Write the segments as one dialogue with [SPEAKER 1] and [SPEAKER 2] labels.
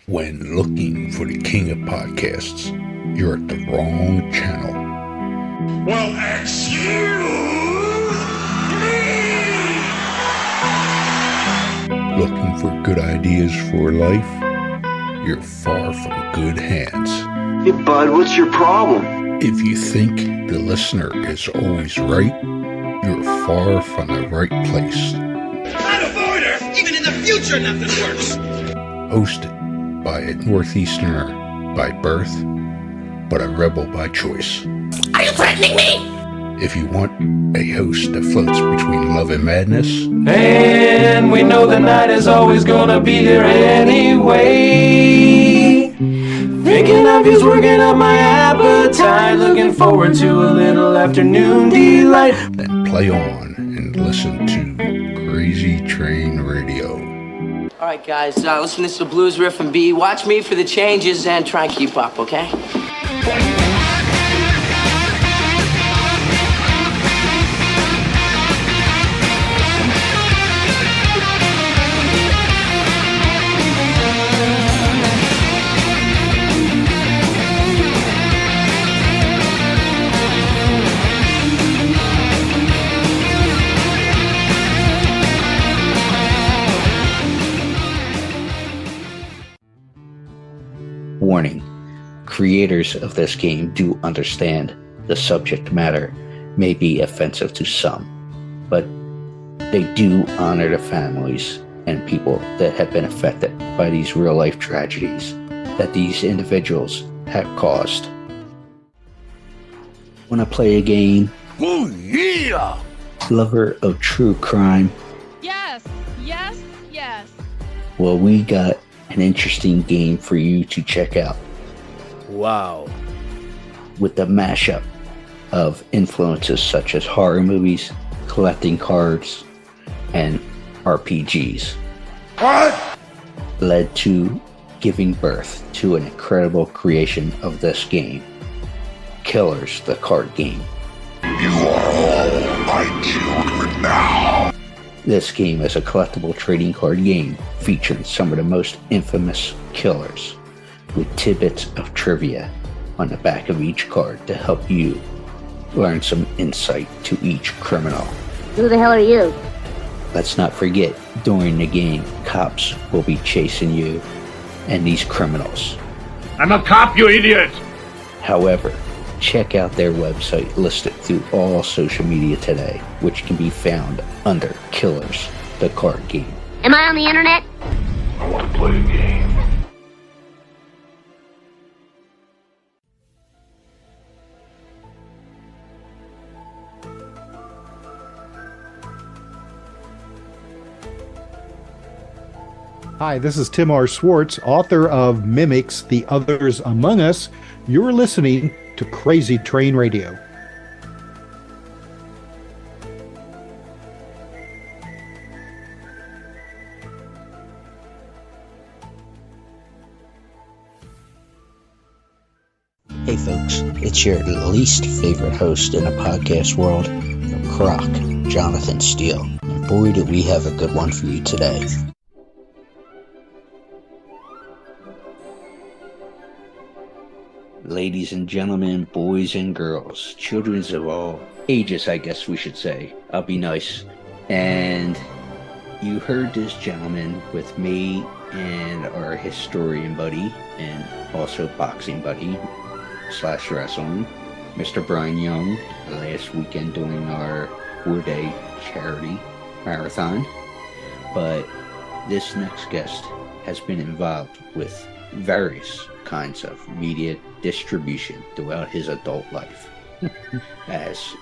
[SPEAKER 1] When looking for the king of podcasts, you're at the wrong channel.
[SPEAKER 2] Well, excuse me!
[SPEAKER 1] Looking for good ideas for life? You're far from good hands.
[SPEAKER 3] Hey, bud, what's your problem?
[SPEAKER 1] If you think the listener is always right, you're far from the right place.
[SPEAKER 2] Out of order! Even in the future, nothing works!
[SPEAKER 1] Hosted by a Northeasterner by birth, but a rebel by choice.
[SPEAKER 2] Are you threatening me?
[SPEAKER 1] If you want a host that floats between love and madness,
[SPEAKER 4] and we know the night is always gonna be here anyway. Thinking of you's working up my appetite. Looking forward to a little afternoon delight.
[SPEAKER 1] then play on and listen to Crazy Train Radio.
[SPEAKER 5] All right, guys, listen to this blues riff and B. Watch me for the changes and try and keep up, okay?
[SPEAKER 6] Warning, creators of this game do understand the subject matter may be offensive to some, but they do honor the families and people that have been affected by these real-life tragedies that these individuals have caused. Want to play a game?
[SPEAKER 2] Oh, yeah!
[SPEAKER 6] Lover of true crime?
[SPEAKER 7] Yes, yes, yes.
[SPEAKER 6] Well, we got an interesting game for you to check out.
[SPEAKER 4] Wow.
[SPEAKER 6] With the mashup of influences such as horror movies, collecting cards, and RPGs.
[SPEAKER 2] What?
[SPEAKER 6] Led to giving birth to an incredible creation of this game, Killers, the card game.
[SPEAKER 2] You are all I killed with now.
[SPEAKER 6] This game is a collectible trading card game featuring some of the most infamous killers, with tidbits of trivia on the back of each card to help you learn some insight to each criminal.
[SPEAKER 8] Who the hell are you?
[SPEAKER 6] Let's not forget, during the game, cops will be chasing you and these criminals.
[SPEAKER 2] I'm a cop, you idiot!
[SPEAKER 6] However, check out their website listed through all social media today, which can be found under Killers, the card game.
[SPEAKER 8] Am I on the internet?
[SPEAKER 2] I want to play a game.
[SPEAKER 9] Hi, this is Tim R. Swartz, author of Mimics, The Others Among Us. You're listening to Crazy Train Radio.
[SPEAKER 6] Hey folks, it's your least favorite host in the podcast world, the Croc, Jonathan Steele. And boy, do we have a good one for you today. Ladies and gentlemen, boys and girls, children of all ages, I guess we should say. I'll be nice. And you heard this gentleman with me and our historian buddy and also boxing buddy / wrestling, Mr. Brian Young, last weekend doing our 4-day charity marathon. But this next guest has been involved with various kinds of media distribution throughout his adult life. As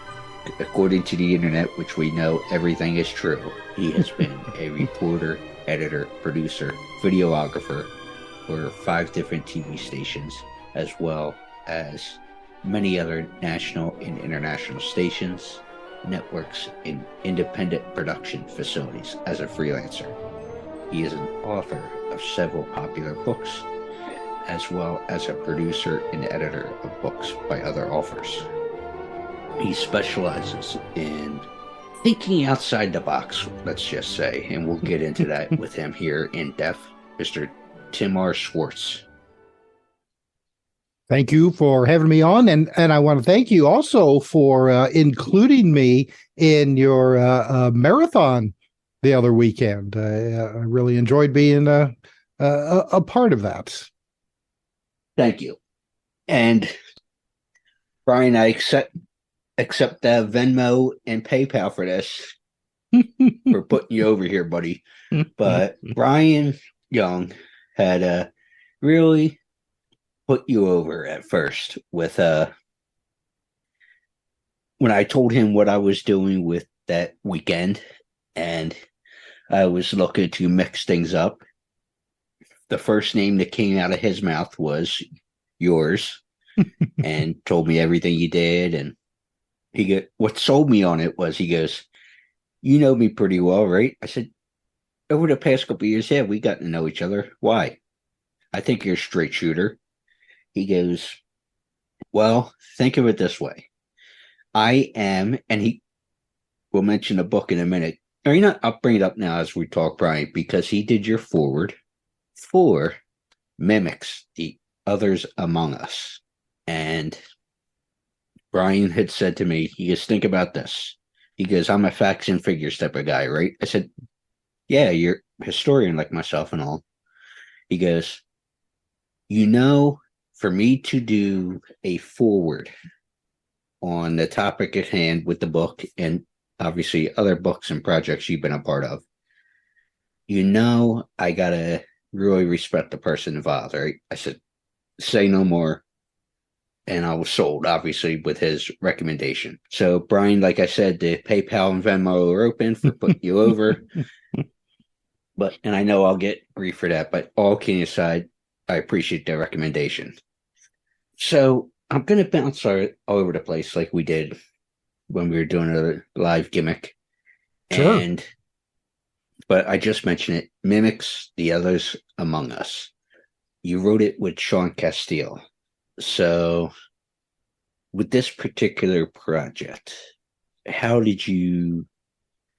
[SPEAKER 6] according to the internet, which we know everything is true, he has been a reporter, editor, producer, videographer for 5 different TV stations, as well as many other national and international stations, networks, and independent production facilities as a freelancer. He is an author of several popular books, as well as a producer and editor of books by other authors. He specializes in thinking outside the box, let's just say, and we'll get into that with him here in depth. Mr. Tim R. Swartz.
[SPEAKER 9] Thank you for having me on, and I want to thank you also for including me in your marathon the other weekend. I really enjoyed being a part of that.
[SPEAKER 6] Thank you. And Brian, I accept Venmo and PayPal for this for putting you over here, buddy. But Brian Young had really put you over at first with when I told him what I was doing with that weekend, and I was looking to mix things up. The first name that came out of his mouth was yours, and told me everything you did. And what sold me on it was, he goes, "You know me pretty well, right?" I said, "Over the past couple of years, yeah, we got to know each other. Why?" "I think you're a straight shooter." He goes, "Well, think of it this way. I am," and he will mention a book in a minute. Or you know, I'll bring it up now as we talk, Brian, because he did your forward for Mimics, the Others Among Us. And Brian had said to me, he goes, "Think about this." He goes, "I'm a facts and figures type of guy, right?" I said, "Yeah, you're a historian like myself and all." He goes, for me to do a forward on the topic at hand with the book, and obviously other books and projects you've been a part of, I gotta really respect the person involved, right?" I said, "Say no more." And I was sold, obviously, with his recommendation. So, Brian, like I said, the PayPal and Venmo are open for putting you over. And I know I'll get grief for that, but all kidding aside, I appreciate the recommendation. So I'm going to bounce all over the place like we did when we were doing a live gimmick.
[SPEAKER 9] Sure.
[SPEAKER 6] But I just mentioned it. Mimics, the Others Among Us. You wrote it with Sean Castile. So with this particular project, how did you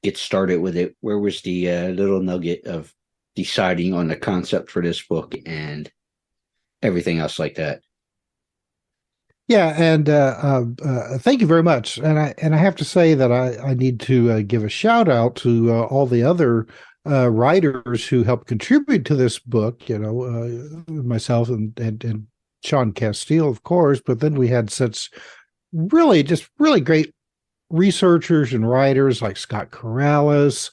[SPEAKER 6] get started with it? Where was the little nugget of deciding on the concept for this book and everything else like that?
[SPEAKER 9] Yeah, and thank you very much. And I have to say that I need to give a shout out to all the other writers who helped contribute to this book. Myself and Sean Castile, of course. But then we had such really great researchers and writers like Scott Corrales,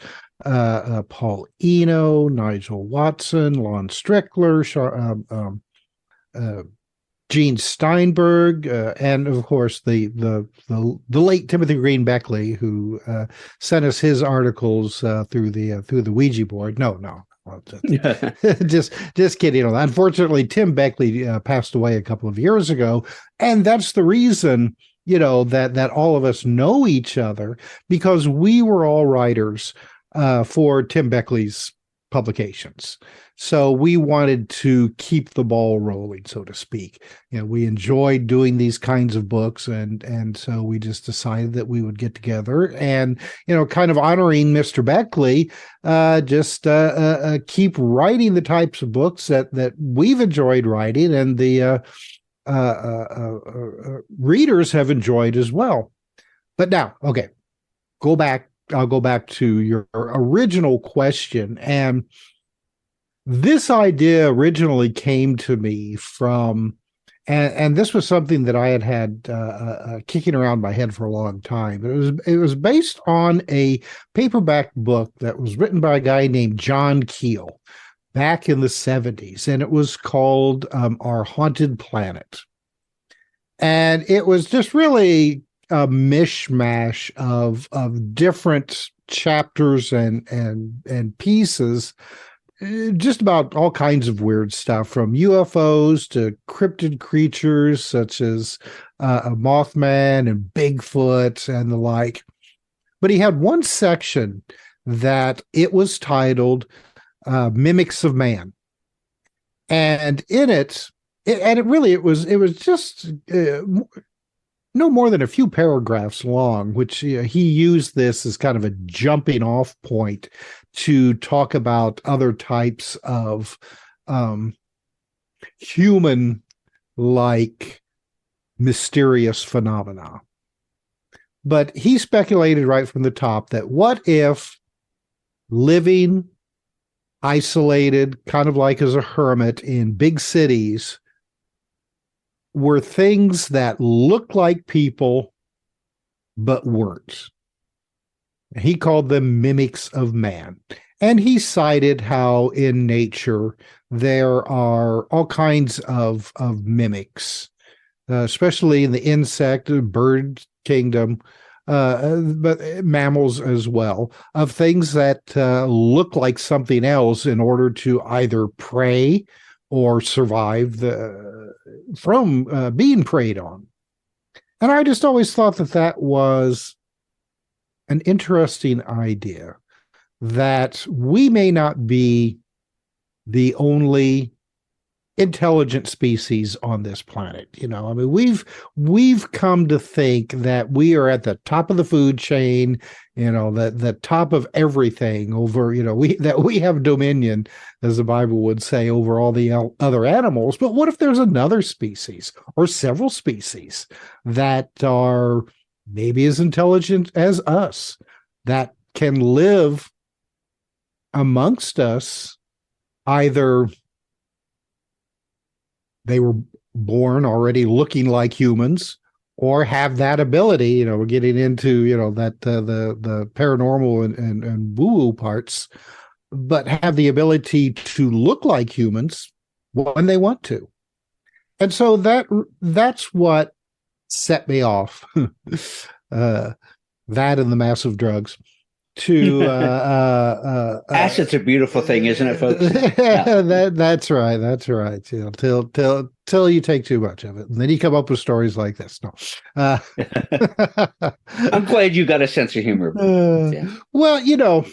[SPEAKER 9] Paul Eno, Nigel Watson, Lon Strickler, Gene Steinberg, and of course the late Timothy Green Beckley, who sent us his articles through the Ouija board. No, just kidding. Unfortunately, Tim Beckley passed away a couple of years ago, and that's the reason that all of us know each other, because we were all writers for Tim Beckley's publications. So we wanted to keep the ball rolling, so to speak. We enjoyed doing these kinds of books, and so we just decided that we would get together and, kind of honoring Mr. Beckley, keep writing the types of books that we've enjoyed writing, and the readers have enjoyed as well. But now, okay, I'll go back to your original question. And this idea originally came to me from, and this was something that I had kicking around my head for a long time. It was based on a paperback book that was written by a guy named John Keel back in the 70s. And it was called Our Haunted Planet. And it was just really a mishmash of different chapters and pieces, just about all kinds of weird stuff, from UFOs to cryptid creatures such as a Mothman and Bigfoot and the like. But he had one section that it was titled Mimics of Man. And in it was just no more than a few paragraphs long, which he used this as kind of a jumping off point to talk about other types of human like mysterious phenomena. But he speculated right from the top that what if living isolated, kind of like as a hermit in big cities, were things that looked like people but weren't. He called them mimics of man. And he cited how in nature there are all kinds of mimics, especially in the insect, bird kingdom, but mammals as well, of things that look like something else in order to either prey or survive from being preyed on. And I just always thought that was an interesting idea, that we may not be the only intelligent species on this planet. I mean, we've come to think that we are at the top of the food chain, the top of everything over, that we have dominion, as the Bible would say, over all the other animals. But what if there's another species or several species that are maybe as intelligent as us, that can live amongst us? Either they were born already looking like humans, or have that ability. We're getting into, that the paranormal and woo-woo parts, but have the ability to look like humans when they want to. And so that's what set me off. That and the massive drugs. To
[SPEAKER 6] acid's a beautiful thing, isn't it, folks?
[SPEAKER 9] That's right. Till you take too much of it, and then you come up with stories like this. No,
[SPEAKER 6] I'm glad you got a sense of humor. Yeah.
[SPEAKER 9] Well,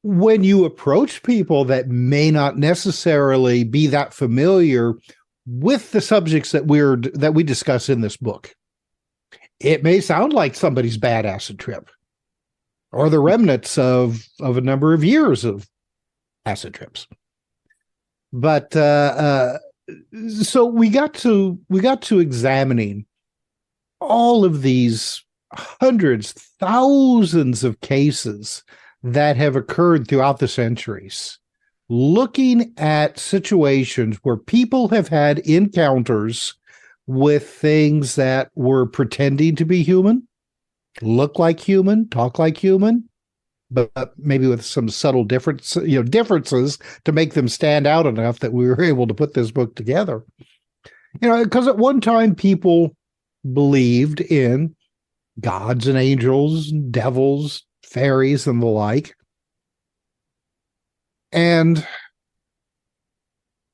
[SPEAKER 9] when you approach people that may not necessarily be that familiar with the subjects that we discuss in this book, it may sound like somebody's bad acid trip, or the remnants of a number of years of acid trips. But so we got to examining all of these hundreds, thousands of cases that have occurred throughout the centuries, looking at situations where people have had encounters with things that were pretending to be human, look like human, talk like human, but maybe with some subtle differences to make them stand out enough that we were able to put this book together. Because at one time people believed in gods and angels, and devils, fairies, and the like, and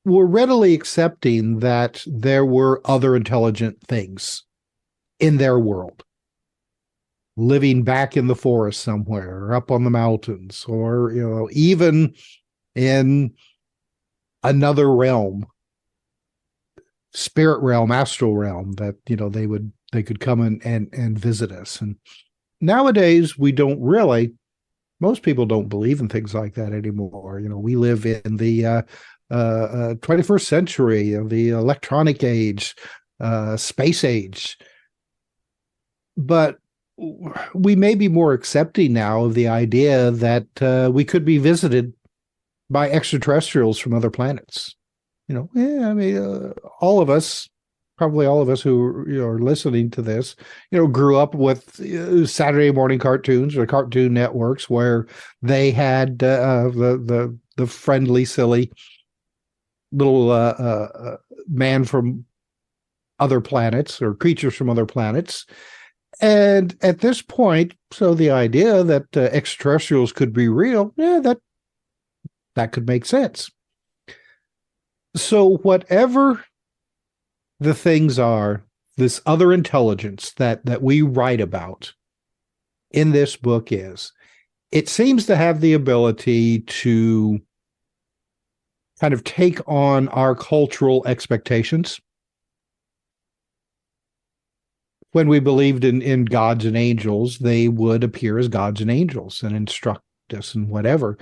[SPEAKER 9] were readily accepting that there were other intelligent things in their world, living back in the forest somewhere, or up on the mountains, or even in another realm, spirit realm, astral realm, that they could come and visit us. And nowadays most people don't believe in things like that anymore. We live in the 21st century, of the electronic age, space age, but we may be more accepting now of the idea that we could be visited by extraterrestrials from other planets. All of us, probably all of us who are listening to this, grew up with Saturday morning cartoons or Cartoon Networks, where they had the friendly, silly little man from other planets, or creatures from other planets. And at this point, so the idea that extraterrestrials could be real, that could make sense. So whatever the things are, this other intelligence that we write about in this book it seems to have the ability to kind of take on our cultural expectations. When we believed in gods and angels, they would appear as gods and angels and instruct us and whatever.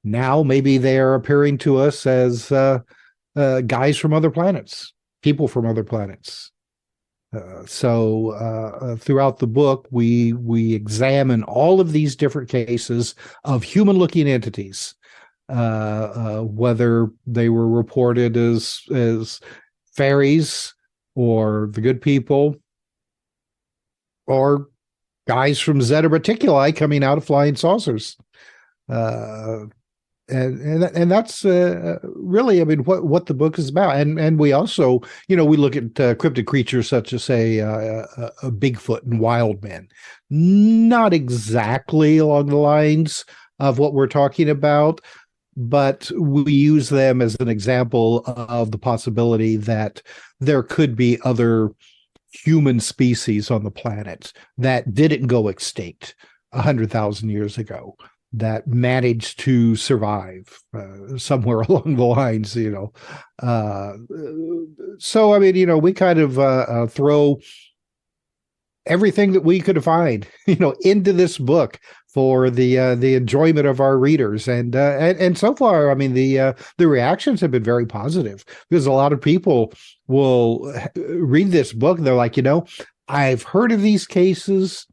[SPEAKER 9] Now maybe they are appearing to us as guys from other planets, people from other planets. So throughout the book, we examine all of these different cases of human-looking entities, whether they were reported as fairies or the good people, or guys from Zeta Reticuli coming out of flying saucers. And that's really, I mean, what the book is about. And we also, we look at cryptid creatures such as, say, a Bigfoot and wild men. Not exactly along the lines of what we're talking about, but we use them as an example of the possibility that there could be other human species on the planet that didn't go extinct 100,000 years ago, that managed to survive somewhere along the lines, So, I mean, we kind of throw everything that we could find, into this book for the enjoyment of our readers. And so far, I mean, the reactions have been very positive, because a lot of people will read this book and they're like, I've heard of these cases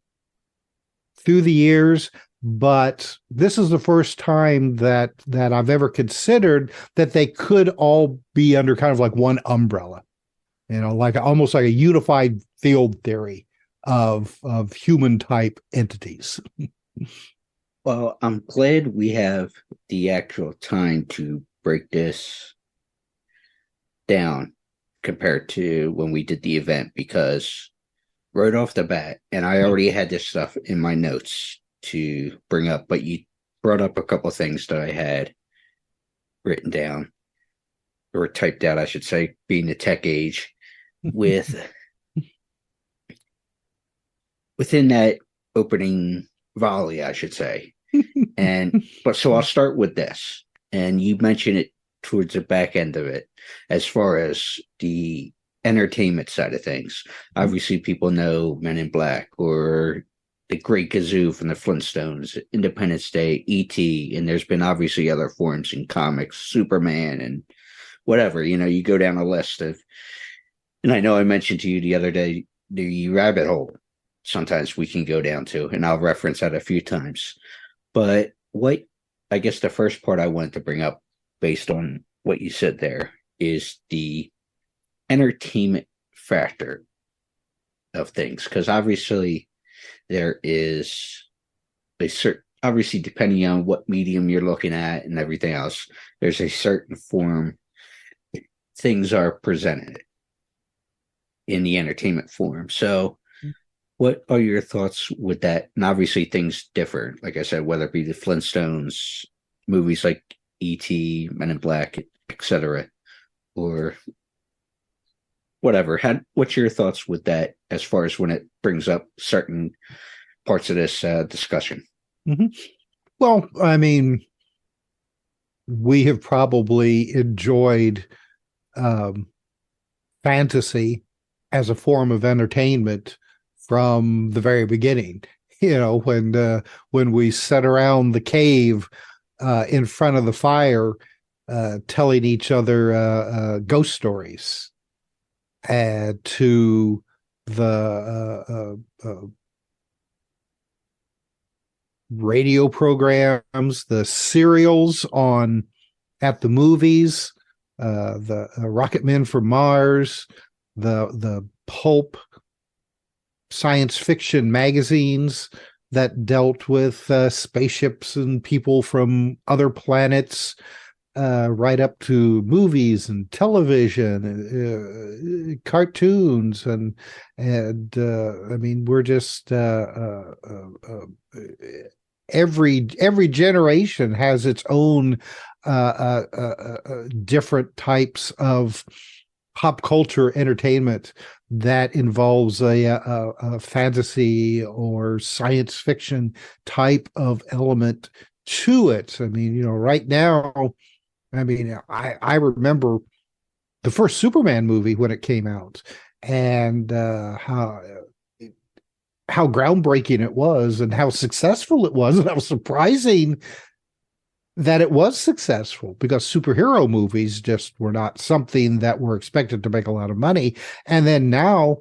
[SPEAKER 9] through the years, but this is the first time that I've ever considered that they could all be under kind of like one umbrella, like almost like a unified field theory of human type entities.
[SPEAKER 6] Well, I'm glad we have the actual time to break this down compared to when we did the event, because right off the bat, and I already had this stuff in my notes to bring up, but you brought up a couple of things that I had written down, or typed out, I should say, being the tech age, within that opening volley, I should say. But so I'll start with this, and you mentioned it towards the back end of it, as far as the entertainment side of things. Obviously, people know Men in Black, or the Great Gazoo from the Flintstones, Independence Day, E.T., and there's been obviously other forms in comics, Superman, and whatever. You go down a list of, and I know I mentioned to you the other day, the rabbit hole sometimes we can go down to, and I'll reference that a few times. But I guess the first part I wanted to bring up, based on what you said there, is the entertainment factor of things, because obviously there is a certain, obviously depending on what medium you're looking at and everything else, there's a certain form things are presented in the entertainment form. So what are your thoughts with that? And obviously things differ, like I said, whether it be the Flintstones, movies like E.T., Men in Black, etc., or whatever. What's your thoughts with that, as far as when it brings up certain parts of this discussion?
[SPEAKER 9] Mm-hmm. Well, I mean, we have probably enjoyed fantasy as a form of entertainment from the very beginning. When we sat around the cave in front of the fire, telling each other ghost stories, to the radio programs, the serials at the movies, the Rocket Men from Mars, the pulp science fiction magazines that dealt with spaceships and people from other planets, right up to movies and television, cartoons, and I mean, we're just every generation has its own different types of pop culture entertainment that involves a fantasy or science fiction type of element to it. I mean, right now, I mean, I remember the first Superman movie when it came out, and how groundbreaking it was, and how successful it was, and how surprising that it was successful because superhero movies just were not something that were expected to make a lot of money. And then now,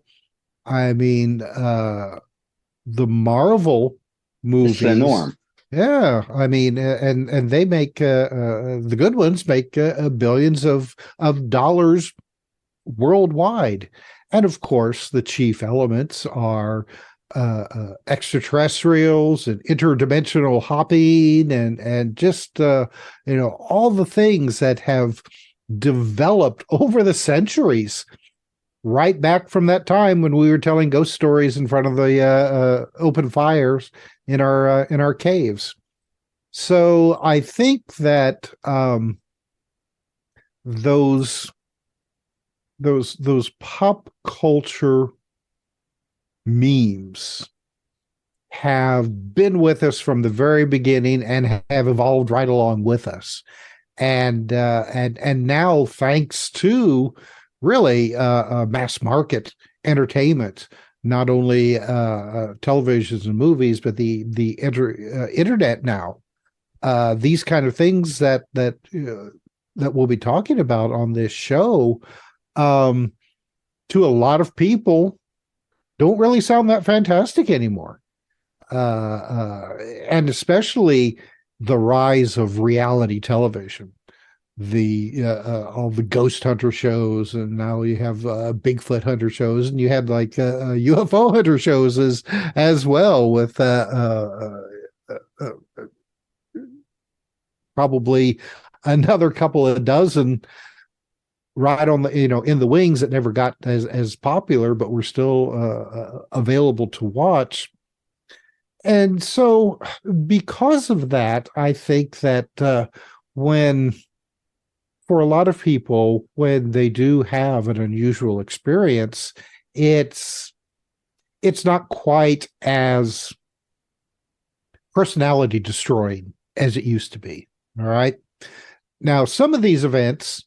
[SPEAKER 9] I mean, the Marvel movies,
[SPEAKER 6] It's the norm.
[SPEAKER 9] yeah, I mean, and they make the good ones make billions of dollars worldwide, and of course, the chief elements are extraterrestrials and interdimensional hopping, and just all the things that have developed over the centuries. Right back from that time when we were telling ghost stories in front of the open fires in our caves. So I think that those pop culture memes have been with us from the very beginning and have evolved right along with us. And now, thanks to really mass market entertainment, not only televisions and movies, but the internet now. These kind of things that we'll be talking about on this show, to a lot of people, don't really sound that fantastic anymore. And especially the rise of reality television, all the ghost hunter shows, and now you have Bigfoot hunter shows, and you had like UFO hunter shows as well, with probably another couple of dozen right on the in the wings that never got as popular, but were still available to watch. And so because of that, I think that for a lot of people, when they do have an unusual experience, it's not quite as personality destroying as it used to be. All right. Now, some of these events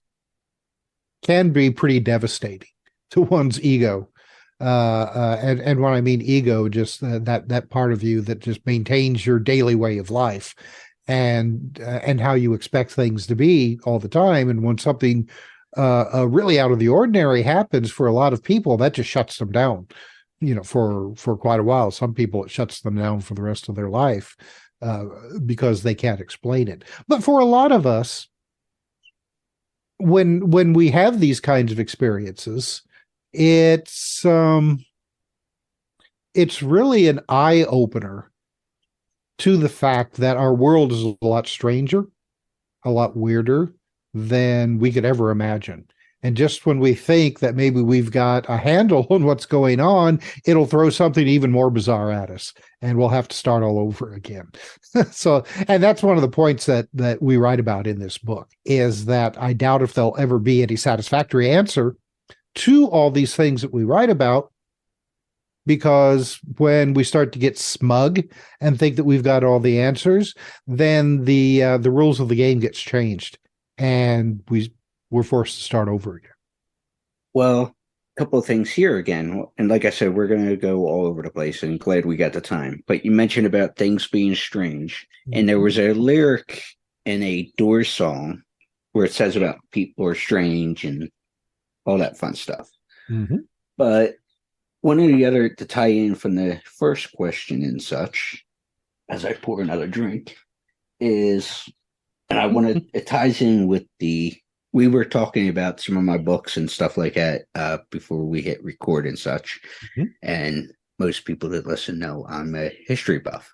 [SPEAKER 9] can be pretty devastating to one's ego. And when I mean ego, just that part of you that just maintains your daily way of life and how you expect things to be all the time. And when something really out of the ordinary happens, for a lot of people, that just shuts them down, for quite a while. Some people, it shuts them down for the rest of their life because they can't explain it. But for a lot of us, when we have these kinds of experiences, it's really an eye opener to the fact that our world is a lot stranger, a lot weirder than we could ever imagine. And just when we think that maybe we've got a handle on what's going on, it'll throw something even more bizarre at us, and we'll have to start all over again. And that's one of the points that we write about in this book, is that I doubt if there'll ever be any satisfactory answer to all these things that we write about, because when we start to get smug and think that we've got all the answers, then the rules of the game gets changed, and we're forced to start over again.
[SPEAKER 6] Well, a couple of things here again. And like I said, we're going to go all over the place, and glad we got the time. But you mentioned about things being strange. And there was a lyric in a Doors song where it says about people are strange and all that fun stuff.
[SPEAKER 9] Mm-hmm. But
[SPEAKER 6] one or the other, to tie in from the first question and such, as I pour another drink, is, and I want to, it ties in with we were talking about some of my books and stuff like that before we hit record and such. Mm-hmm. And most people that listen know I'm a history buff.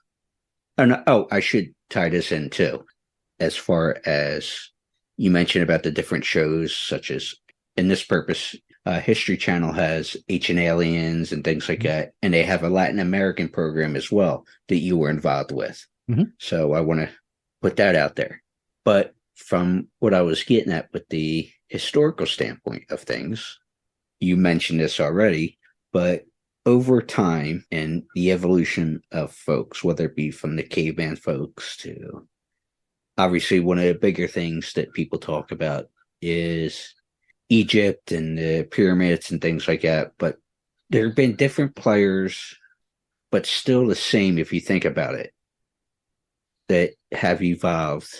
[SPEAKER 6] And I should tie this in too, as far as you mentioned about the different shows, such as, in this purpose, History Channel has Ancient Aliens and things like that. And they have a Latin American program as well that you were involved with. Mm-hmm. So I want to put that out there. But from what I was getting at with the historical standpoint of things, you mentioned this already, but over time and the evolution of folks, whether it be from the caveman folks to, obviously one of the bigger things that people talk about is Egypt and the pyramids and things like that. But there have been different players, but still the same if you think about it, that have evolved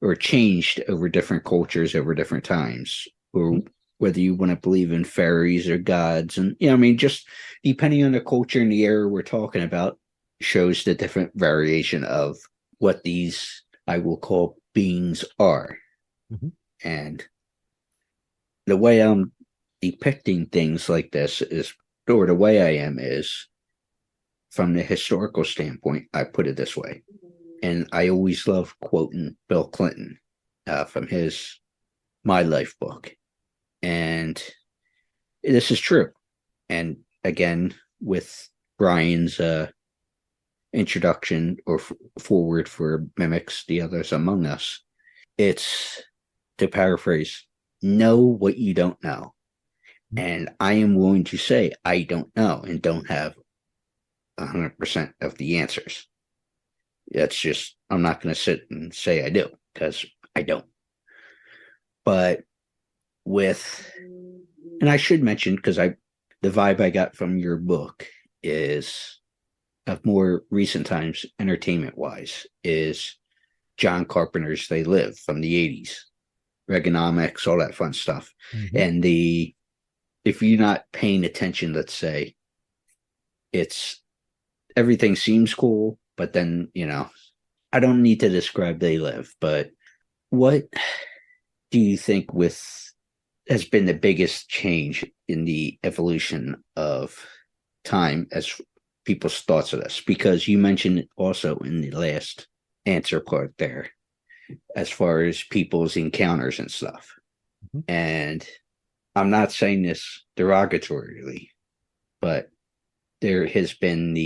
[SPEAKER 6] or changed over different cultures over different times, or whether you want to believe in fairies or gods. And, I mean, just depending on the culture and the era we're talking about, shows the different variation of what these, I will call, beings are.
[SPEAKER 9] Mm-hmm.
[SPEAKER 6] And the way I'm depicting things like this is, or the way I am is, from the historical standpoint, I put it this way. And I always love quoting Bill Clinton from his My Life book. And this is true. And again, with Brian's introduction or forward for Mimics, the Others Among Us, it's, to paraphrase, know what you don't know. And I am willing to say I don't know and don't have 100% of the answers. That's just, I'm not going to sit and say I do, because I don't. But and I should mention, because the vibe I got from your book is, of more recent times, entertainment wise, is John Carpenter's They Live from the 80s, Reaganomics, all that fun stuff. Mm-hmm. And if you're not paying attention, let's say, everything seems cool, but then, I don't need to describe They Live, but what do you think has been the biggest change in the evolution of time as people's thoughts of this? Because you mentioned it also in the last answer part there, as far as people's encounters and stuff. Mm-hmm. And I'm not saying this derogatorily, but there has been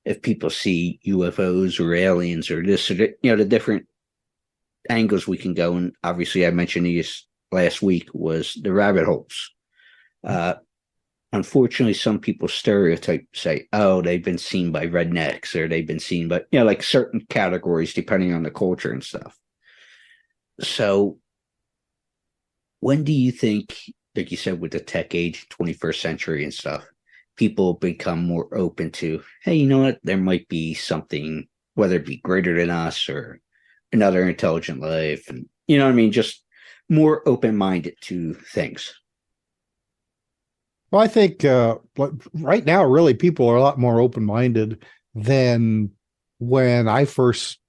[SPEAKER 6] if people see UFOs or aliens or this, or the different angles we can go. And obviously I mentioned these last week, was the rabbit holes. Unfortunately, some people say, oh, they've been seen by rednecks, or they've been seen by, like certain categories depending on the culture and stuff. So when do you think, like you said, with the tech age, 21st century and stuff, people become more open to, hey, you know what, there might be something, whether it be greater than us or another intelligent life, and just more open-minded to things?
[SPEAKER 9] Well, I think right now, really, people are a lot more open-minded than when I first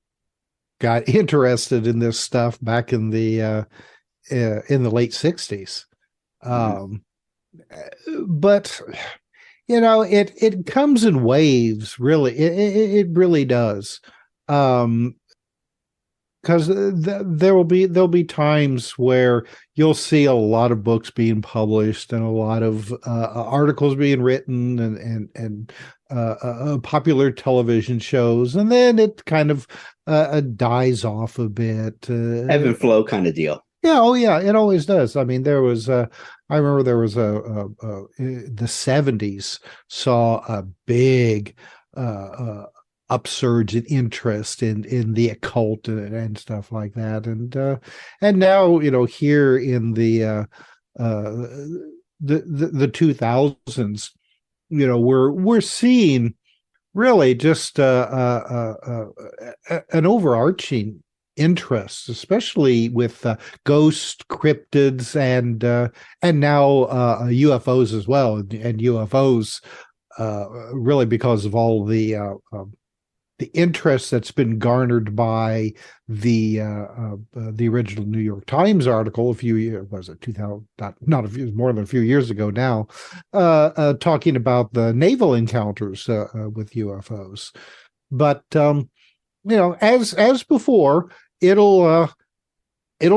[SPEAKER 9] got interested in this stuff back in the late 60s. But it comes in waves, really. It really does. Because there'll be times where you'll see a lot of books being published and a lot of articles being written and popular television shows, and then it kind of dies off a bit.
[SPEAKER 6] Ebb and flow kind of deal.
[SPEAKER 9] Yeah, oh yeah, it always does. I mean, there was I remember there was the 70s saw a big upsurge in interest in the occult and stuff like that, and now here in the 2000s, we're seeing really just an overarching interest, especially with ghost cryptids and now UFOs as well, and UFOs really because of all the interest that's been garnered by the original New York Times article a few years, was it 2000, more than a few years ago now, talking about the naval encounters with UFOs. But as before, it'll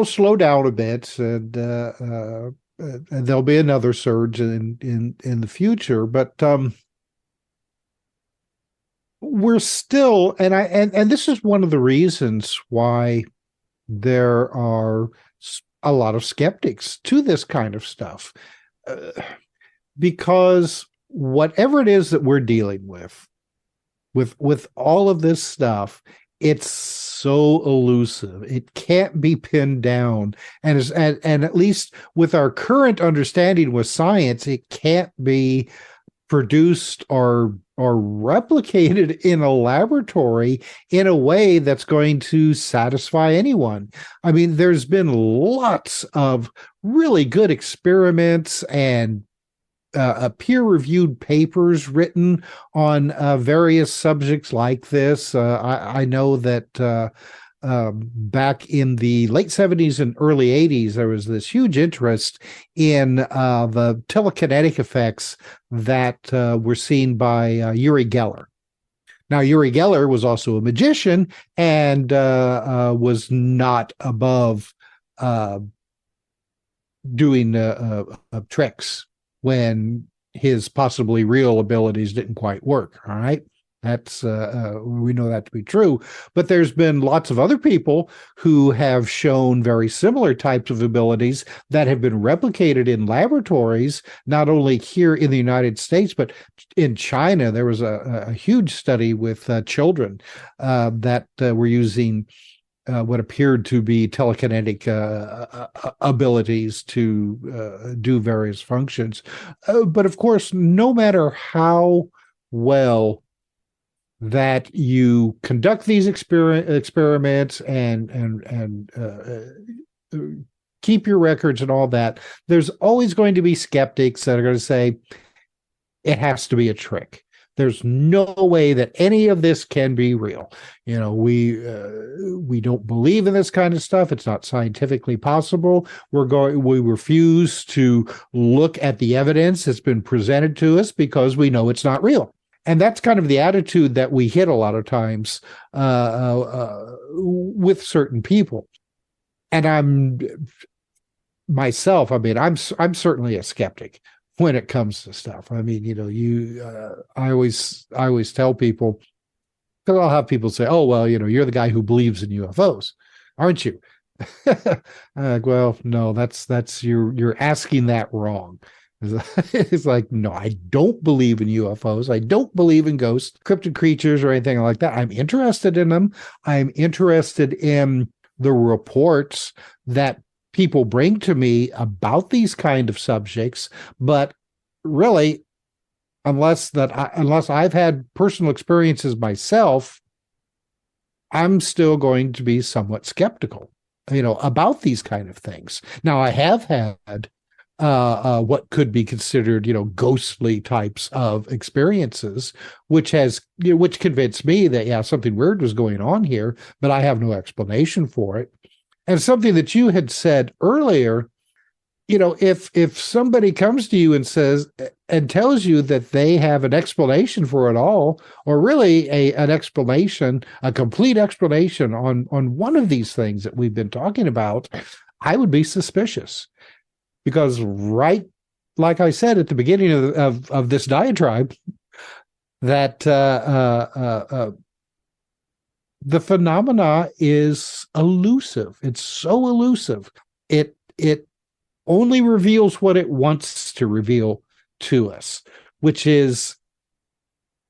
[SPEAKER 9] slow down a bit, and there'll be another surge in the future. But we're still, and this is one of the reasons why there are a lot of skeptics to this kind of stuff, because whatever it is that we're dealing with all of this stuff, it's so elusive. It can't be pinned down, and at least with our current understanding with science, it can't be produced or are replicated in a laboratory in a way that's going to satisfy anyone. I mean, there's been lots of really good experiments and peer-reviewed papers written on various subjects like this. I know that back in the late 70s and early 80s, there was this huge interest in the telekinetic effects that were seen by Uri Geller. Now, Uri Geller was also a magician and was not above doing tricks when his possibly real abilities didn't quite work. All right. That's we know that to be true, but there's been lots of other people who have shown very similar types of abilities that have been replicated in laboratories, not only here in the United States, but in China. There was a huge study with children that were using what appeared to be telekinetic abilities to do various functions. But of course, no matter how well that you conduct these experiments and keep your records and all that, there's always going to be skeptics that are going to say it has to be a trick. There's no way that any of this can be real. You know, we don't believe in this kind of stuff. It's not scientifically possible. We refuse to look at the evidence that's been presented to us because we know it's not real. And that's kind of the attitude that we hit a lot of times with certain people. And I'm certainly a skeptic when it comes to stuff. I mean, you know, I always tell people, because I'll have people say, "Oh, well, you know, you're the guy who believes in UFOs, aren't you?" I'm like, well, no, that's you're asking that wrong. It's like, no, I don't believe in UFOs. I don't believe in ghosts, cryptid creatures, or anything like that. I'm interested in them. I'm interested in the reports that people bring to me about these kind of subjects. But really, unless I've had personal experiences myself, I'm still going to be somewhat skeptical, you know, about these kind of things. Now, I have had what could be considered, you know, ghostly types of experiences, which convinced me that, yeah, something weird was going on here, but I have no explanation for it. And something that you had said earlier, you know, if somebody comes to you and says and tells you that they have an explanation for it all, or really an explanation, a complete explanation on one of these things that we've been talking about, I would be suspicious. Because right, like I said at the beginning of this diatribe, that the phenomena is elusive. It's so elusive. It only reveals what it wants to reveal to us, which is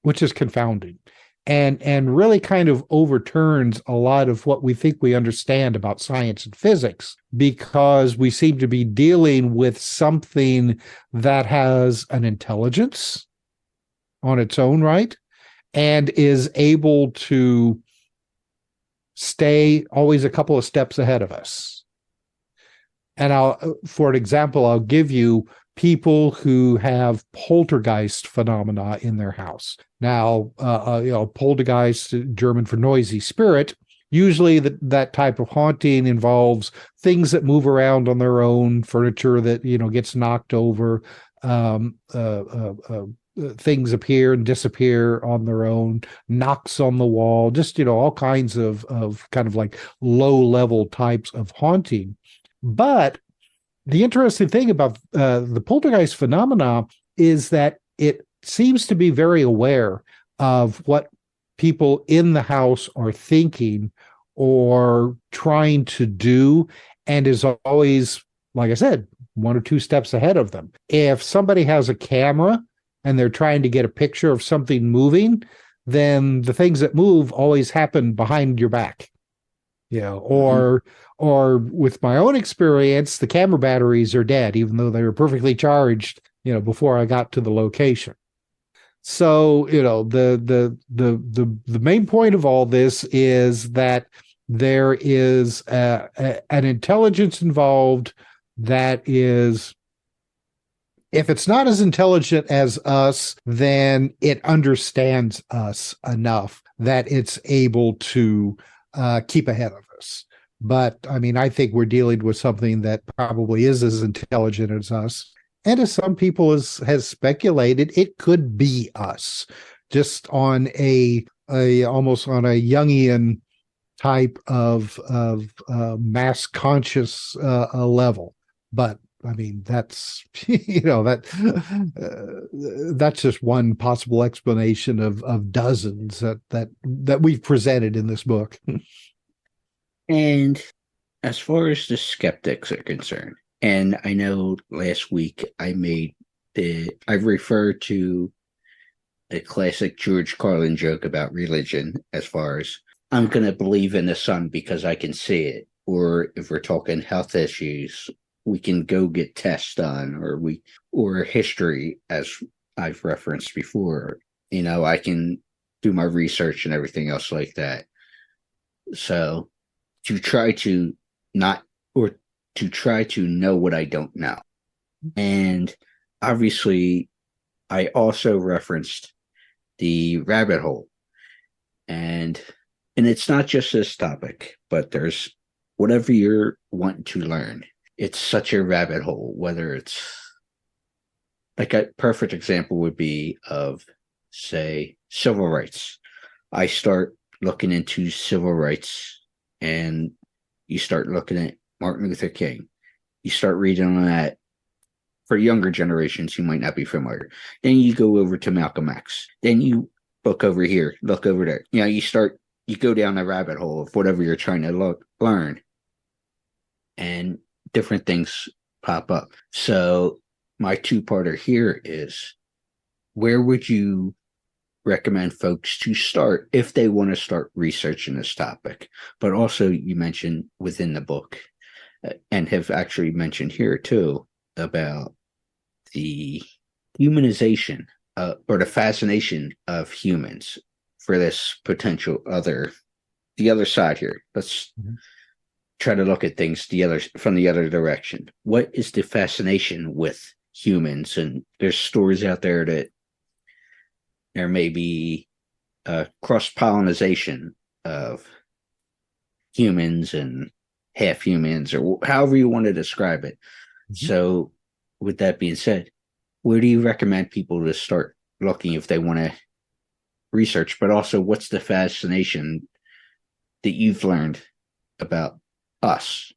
[SPEAKER 9] confounding. And really kind of overturns a lot of what we think we understand about science and physics, because we seem to be dealing with something that has an intelligence on its own right and is able to stay always a couple of steps ahead of us. And for an example, I'll give you people who have poltergeist phenomena in their house. Now, you know, poltergeist, German for noisy spirit, usually that type of haunting involves things that move around on their own, furniture that, you know, gets knocked over, things appear and disappear on their own, knocks on the wall, just, you know, all kinds of kind of like low-level types of haunting. But the interesting thing about the poltergeist phenomena is that it seems to be very aware of what people in the house are thinking or trying to do, and is always, like I said, one or two steps ahead of them. If somebody has a camera and they're trying to get a picture of something moving, then the things that move always happen behind your back. You know, or with my own experience, the camera batteries are dead, even though they were perfectly charged, you know, before I got to the location. So, the main point of all this is that there is an intelligence involved that is, if it's not as intelligent as us, then it understands us enough that it's able to keep ahead of us. But I mean, I think we're dealing with something that probably is as intelligent as us. And as some people has speculated, it could be us, just on a almost on a Jungian type of mass conscious level. But I mean, that's that's just one possible explanation of dozens that we've presented in this book.
[SPEAKER 6] And as far as the skeptics are concerned, and I know last week I referred to a classic George Carlin joke about religion, as far as I'm going to believe in the sun because I can see it. Or if we're talking health issues, we can go get tests done, or history, as I've referenced before. I can do my research and everything else like that. So to try to know what I don't know. And obviously, I also referenced the rabbit hole. And it's not just this topic, but there's whatever you're wanting to learn. It's such a rabbit hole, whether it's like a perfect example would be of, say, civil rights. I start looking into civil rights, and you start looking at Martin Luther King. You start reading on that. For younger generations who might not be familiar, then you go over to Malcolm X. Then you look over here, look over there. You go down the rabbit hole of whatever you're trying to learn, and different things pop up. So my two-parter here is, where would you recommend folks to start if they want to start researching this topic? But also, you mentioned within the book, and have actually mentioned here too, about the humanization or the fascination of humans for this potential the other side here. Let's try to look at things from the other direction. What is the fascination with humans? And there's stories out there that there may be cross-pollination of humans and half humans, or however you want to describe it. So with that being said, where do you recommend people to start looking if they want to research? But also, what's the fascination that you've learned about us?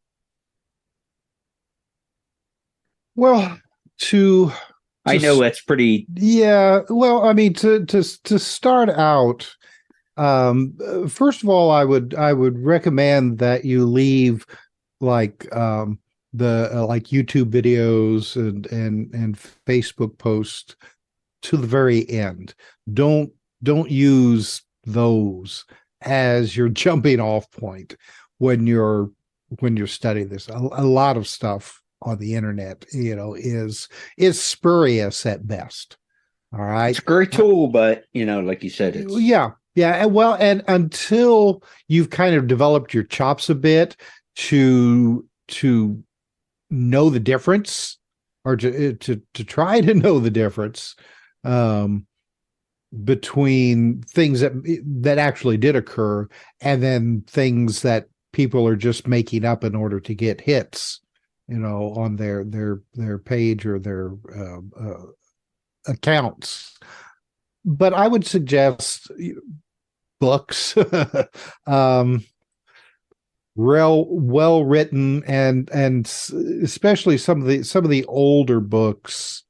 [SPEAKER 9] Well,
[SPEAKER 6] I know that's pretty.
[SPEAKER 9] Yeah. Well, I mean, to start out, first of all, I would recommend that you leave like like YouTube videos and Facebook posts to the very end. Don't use those as your jumping off point when you're studying this. A lot of stuff on the internet, is spurious at best. All right.
[SPEAKER 6] It's a great tool, but like you said, it's
[SPEAKER 9] yeah. Well, and until you've kind of developed your chops a bit to know the difference, or to try to know the difference between things that actually did occur and then things that people are just making up in order to get hits, on their page or their accounts. But I would suggest books, well written, and especially some of the older books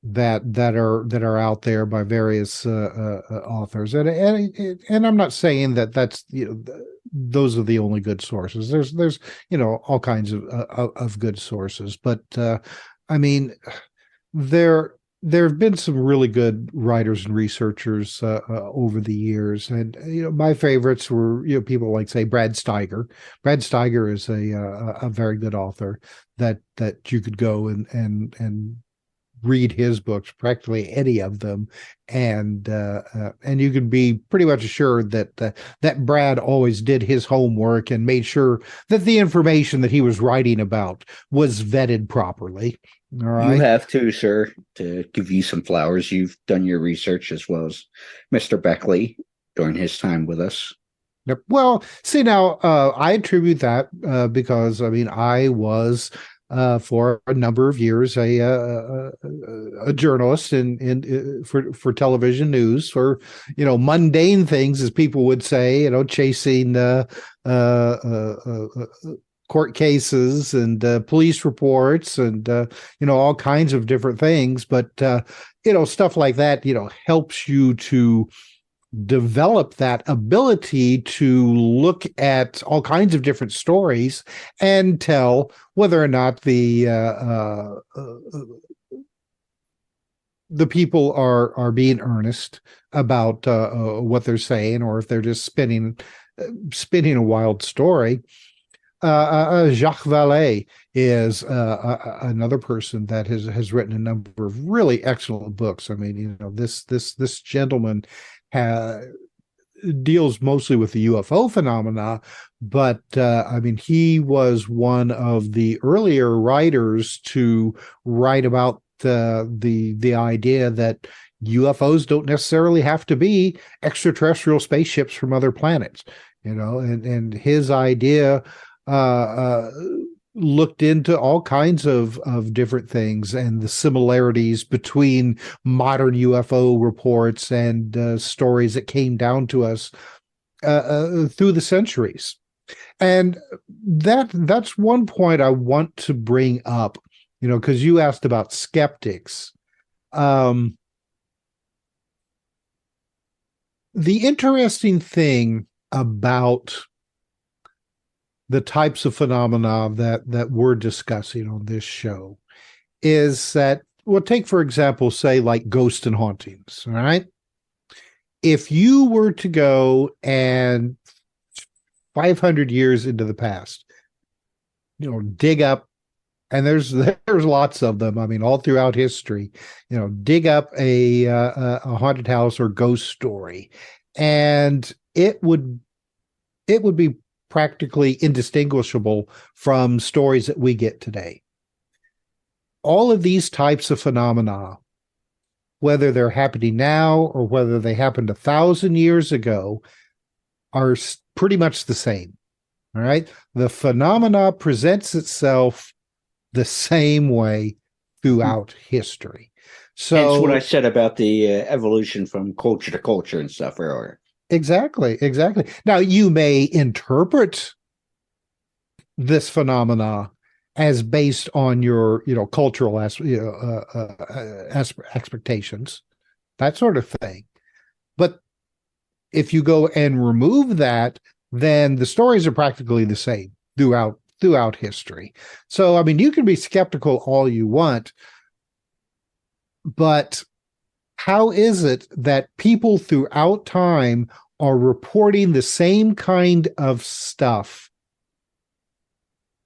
[SPEAKER 9] that are out there by various authors, and I'm not saying that's those are the only good sources. There's all kinds of good sources, but I mean, there have been some really good writers and researchers over the years, and my favorites were people like, say, Brad Steiger. Brad Steiger is a very good author that you could go and read his books, practically any of them, and you can be pretty much assured that Brad always did his homework and made sure that the information that he was writing about was vetted properly. All right.
[SPEAKER 6] You have to, sir, to give you some flowers. You've done your research as well as Mr. Beckley during his time with us.
[SPEAKER 9] Yep. Well, see now, I attribute that because I was for a number of years a journalist in for television news, for mundane things, as people would say, chasing court cases and police reports and all kinds of different things. But stuff like that helps you to develop that ability to look at all kinds of different stories and tell whether or not the people are being earnest about what they're saying, or if they're just spinning a wild story. Jacques Vallée is another person that has written a number of really excellent books. This gentleman deals mostly with the UFO phenomena, but he was one of the earlier writers to write about the idea that UFOs don't necessarily have to be extraterrestrial spaceships from other planets, and his idea looked into all kinds of different things and the similarities between modern UFO reports and stories that came down to us through the centuries. And that's one point I want to bring up, because you asked about skeptics. The interesting thing about the types of phenomena that we're discussing on this show is that, well, take, for example, say like ghosts and hauntings, all right? If you were to go and 500 years into the past, dig up, and there's lots of them, all throughout history, dig up a haunted house or ghost story, and it would be practically indistinguishable from stories that we get today. All of these types of phenomena, whether they're happening now or whether they happened 1,000 years ago, are pretty much the same. All right. The phenomena presents itself the same way throughout history. So
[SPEAKER 6] that's what I said about the evolution from culture to culture and stuff earlier.
[SPEAKER 9] Exactly. Now, you may interpret this phenomena as based on your, cultural expectations, that sort of thing. But if you go and remove that, then the stories are practically the same throughout history. So, you can be skeptical all you want, but how is it that people throughout time are reporting the same kind of stuff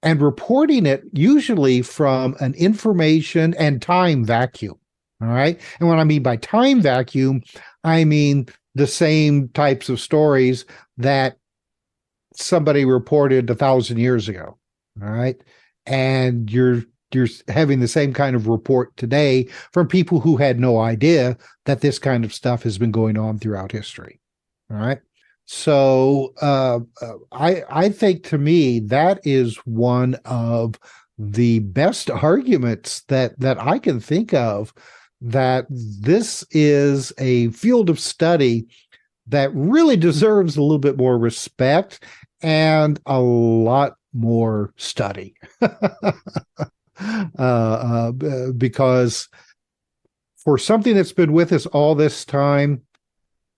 [SPEAKER 9] and reporting it usually from an information and time vacuum? All right. And what I mean by time vacuum, I mean the same types of stories that somebody reported 1,000 years ago. All right. And you're having the same kind of report today from people who had no idea that this kind of stuff has been going on throughout history. All right. So I think, to me, that is one of the best arguments that I can think of, that this is a field of study that really deserves a little bit more respect and a lot more study. Because for something that's been with us all this time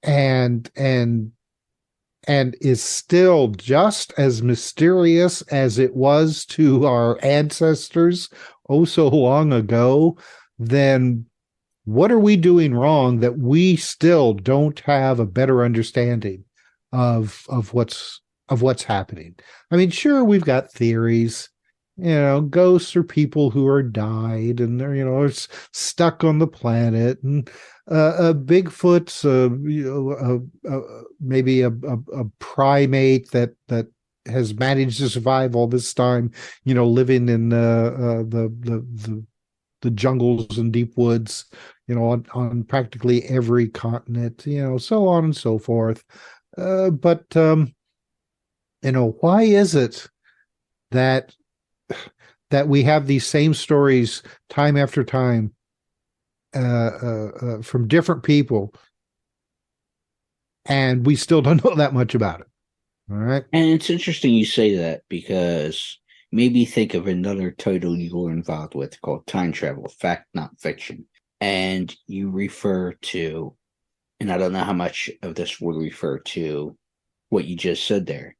[SPEAKER 9] and is still just as mysterious as it was to our ancestors oh so long ago, then what are we doing wrong that we still don't have a better understanding of what's happening? Sure, we've got theories. ghosts are people who are died and they're, stuck on the planet. And Bigfoot's, maybe a primate that has managed to survive all this time, living in the jungles and deep woods, on practically every continent, so on and so forth. But why is it that we have these same stories time after time from different people, and we still don't know that much about it? All right.
[SPEAKER 6] And it's interesting you say that, because maybe think of another title you're involved with called Time Travel, Fact Not Fiction. And you refer to, and I don't know how much of this will refer to what you just said there,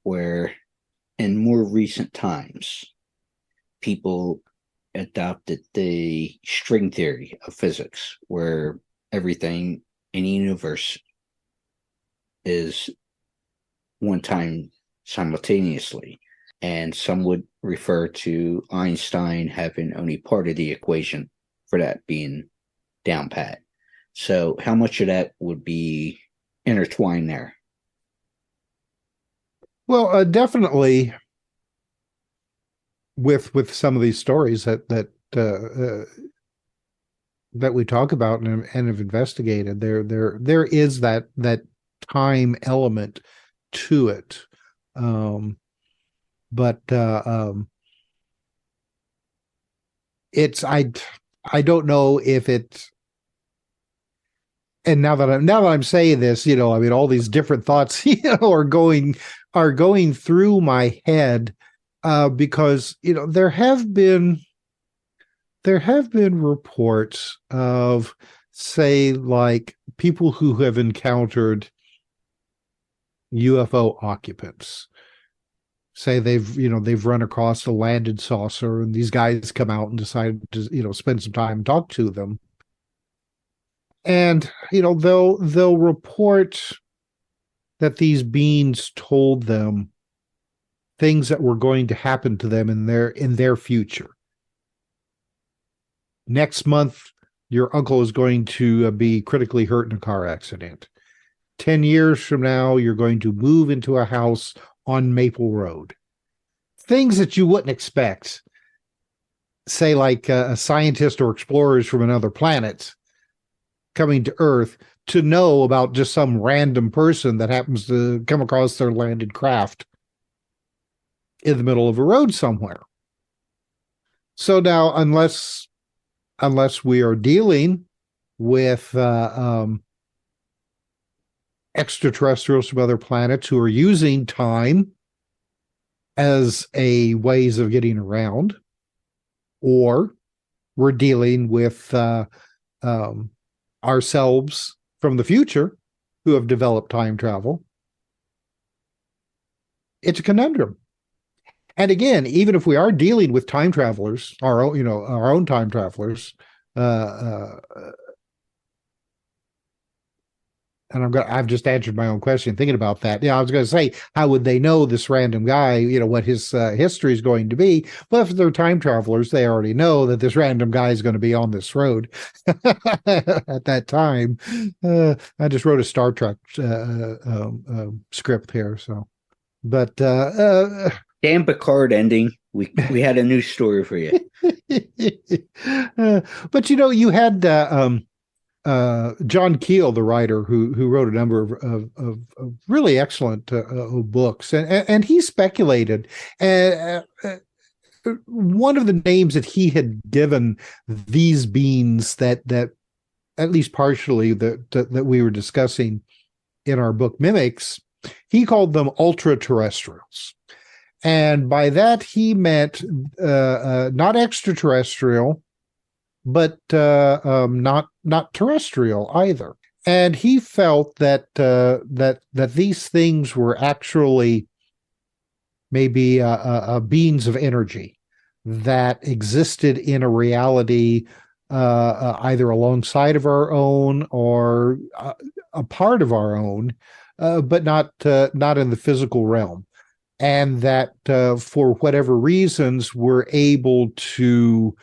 [SPEAKER 6] where in more recent times, people adopted the string theory of physics, where everything in the universe is one time simultaneously. And some would refer to Einstein having only part of the equation for that being down pat. So how much of that would be intertwined there?
[SPEAKER 9] Well, definitely with some of these stories that we talk about and have investigated, there is that time element to it. But it's I don't know if it. And now that I'm saying this, all these different thoughts, are going through my head, because there have been reports of, say, like people who have encountered UFO occupants. Say they've run across a landed saucer, and these guys come out and decide to spend some time and talk to them. And they'll report that these beings told them things that were going to happen to them in their future. Next month, your uncle is going to be critically hurt in a car accident. 10 years from now, you're going to move into a house on Maple Road. Things that you wouldn't expect, say, like a scientist or explorers from another planet coming to Earth to know about just some random person that happens to come across their landed craft in the middle of a road somewhere. So now, unless we are dealing with extraterrestrials from other planets who are using time as a ways of getting around, or we're dealing with ourselves from the future who have developed time travel, it's a conundrum. And again, even if we are dealing with time travelers, our own time travelers, and I've just answered my own question thinking about that. I was going to say, how would they know this random guy, what his history is going to be? Well, if they're time travelers, they already know that this random guy is going to be on this road at that time. I just wrote a Star Trek script here, so. But
[SPEAKER 6] damn Picard ending. We had a new story for you.
[SPEAKER 9] But you had John Keel, the writer who wrote a number of really excellent books, and he speculated. One of the names that he had given these beings that at least partially that we were discussing in our book Mimics, he called them ultra-terrestrials. And by that, he meant not extraterrestrial, but not terrestrial either. And he felt that these things were actually maybe beings of energy that existed in a reality either alongside of our own or a part of our own, but not in the physical realm. and that for whatever reasons were able to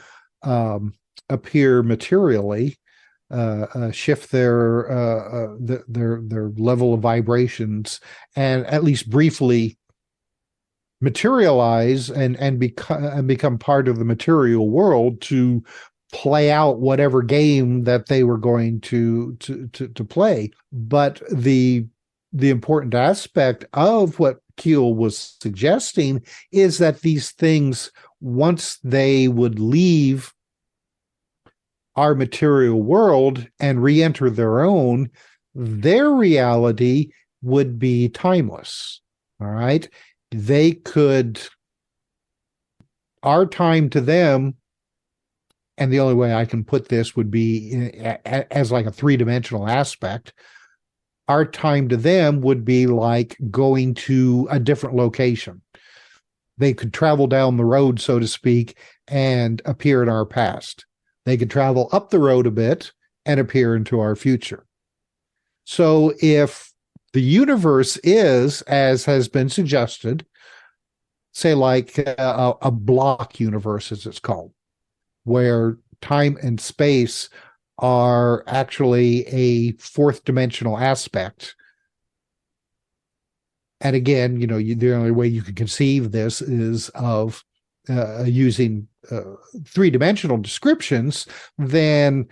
[SPEAKER 9] appear materially, shift their level of vibrations, and at least briefly materialize and become part of the material world to play out whatever game that they were going to play. But the important aspect of what Keel was suggesting is that these things, once they would leave our material world and re-enter their own, their reality would be timeless. All right. They could, our time to them, and the only way I can put this would be as like a three-dimensional aspect, our time to them would be like going to a different location. They could travel down the road, so to speak, and appear in our past. They could travel up the road a bit and appear into our future. So if the universe is, as has been suggested, say like a block universe, as it's called, where time and space are actually a fourth dimensional aspect. And again, the only way you can conceive this is of using three-dimensional descriptions. Then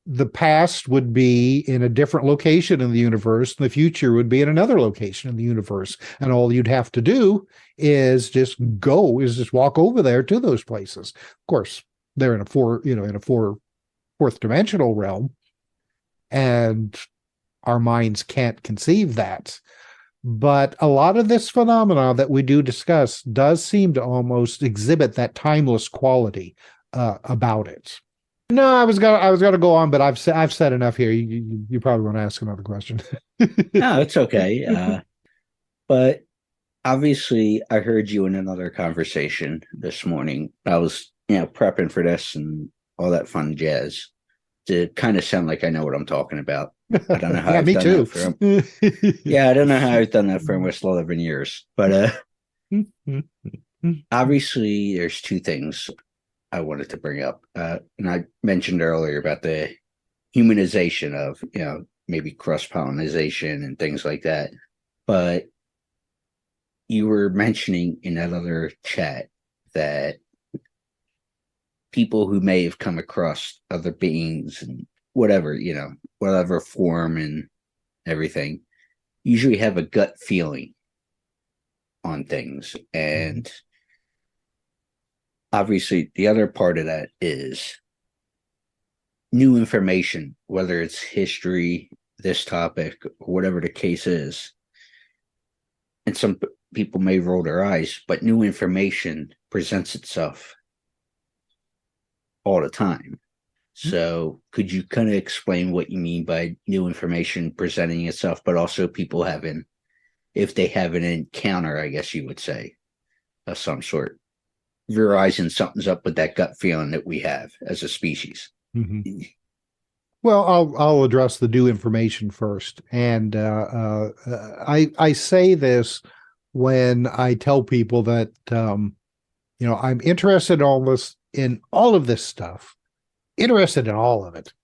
[SPEAKER 9] the past would be in a different location in the universe, and the future would be in another location in the universe. And all you'd have to do is just walk over there to those places. Of course, they're in a fourth dimensional realm, and our minds can't conceive that. But a lot of this phenomena that we do discuss does seem to almost exhibit that timeless quality about it. No, I was gonna go on, but I've said enough here. You probably want to ask another question.
[SPEAKER 6] No, it's okay. But obviously, I heard you in another conversation this morning. I was, prepping for this and all that fun jazz to kind of sound like I know what I'm talking about. I don't know how.
[SPEAKER 9] Yeah,
[SPEAKER 6] I've
[SPEAKER 9] me
[SPEAKER 6] done
[SPEAKER 9] too.
[SPEAKER 6] That I don't know how I've done that for almost 11 years. But obviously, there's two things I wanted to bring up, and I mentioned earlier about the humanization of, maybe cross-pollination and things like that. But you were mentioning in that other chat that people who may have come across other beings and whatever, whatever form and everything, usually have a gut feeling on things. And obviously, the other part of that is new information, whether it's history, this topic, or whatever the case is. And some people may roll their eyes, but new information presents itself all the time. So could you kind of explain what you mean by new information presenting itself, but also people if they have an encounter, I guess you would say, of some sort, realizing something's up with that gut feeling that we have as a species?
[SPEAKER 9] Mm-hmm. Well, I'll address the new information first. And I say this when I tell people that, I'm interested in all of this stuff, interested in all of it,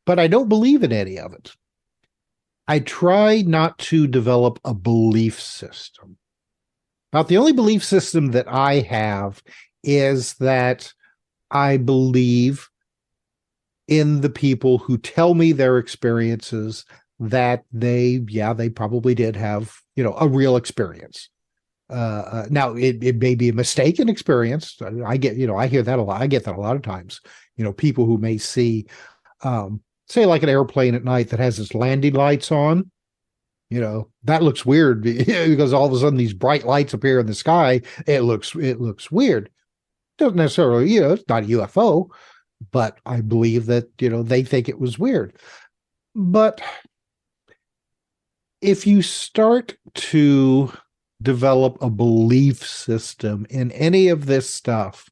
[SPEAKER 9] but I don't believe in any of it. I try not to develop a belief system. About the only belief system that I have is that I believe in the people who tell me their experiences, that they probably did have, a real experience. Now it may be a mistaken experience. I hear that a lot. I get that a lot of times. People who may see, say like an airplane at night that has its landing lights on, that looks weird because all of a sudden these bright lights appear in the sky. It looks weird. Doesn't necessarily, it's not a UFO, but I believe that, they think it was weird. But if you start to develop a belief system in any of this stuff,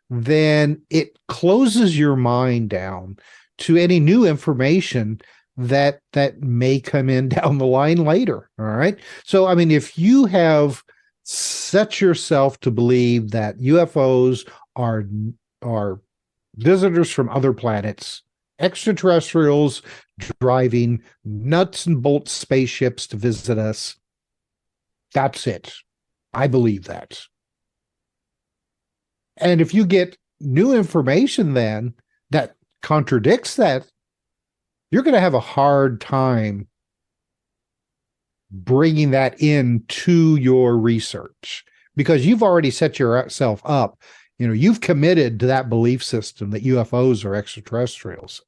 [SPEAKER 9] then it closes your mind down to any new information that may come in down the line later. All right. So, I mean, if you have set yourself to believe that UFOs are visitors from other planets, extraterrestrials driving nuts and bolts spaceships to visit us, that's it. I believe that. And if you get new information then that contradicts that, you're going to have a hard time bringing that into your research because you've already set yourself up. You've committed to that belief system that UFOs are extraterrestrials.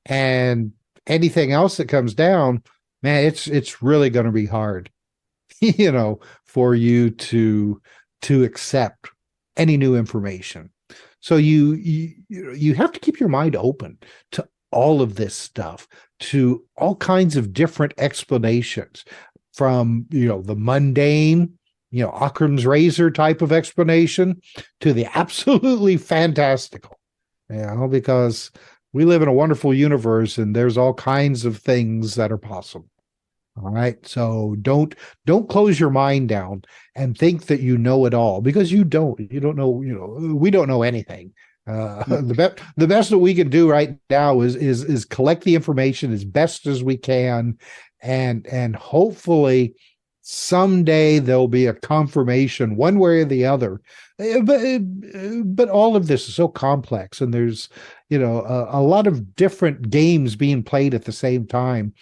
[SPEAKER 9] And anything else that comes down, man, it's really going to be hard, for you to accept any new information. So you have to keep your mind open to all of this stuff, to all kinds of different explanations, from the mundane, Occam's razor type of explanation to the absolutely fantastical, because we live in a wonderful universe and there's all kinds of things that are possible. All right. So don't close your mind down and think that you know it all, because you don't know, we don't know anything. The best that we can do right now is collect the information as best as we can. And hopefully someday there'll be a confirmation one way or the other. But all of this is so complex, and there's, a lot of different games being played at the same time.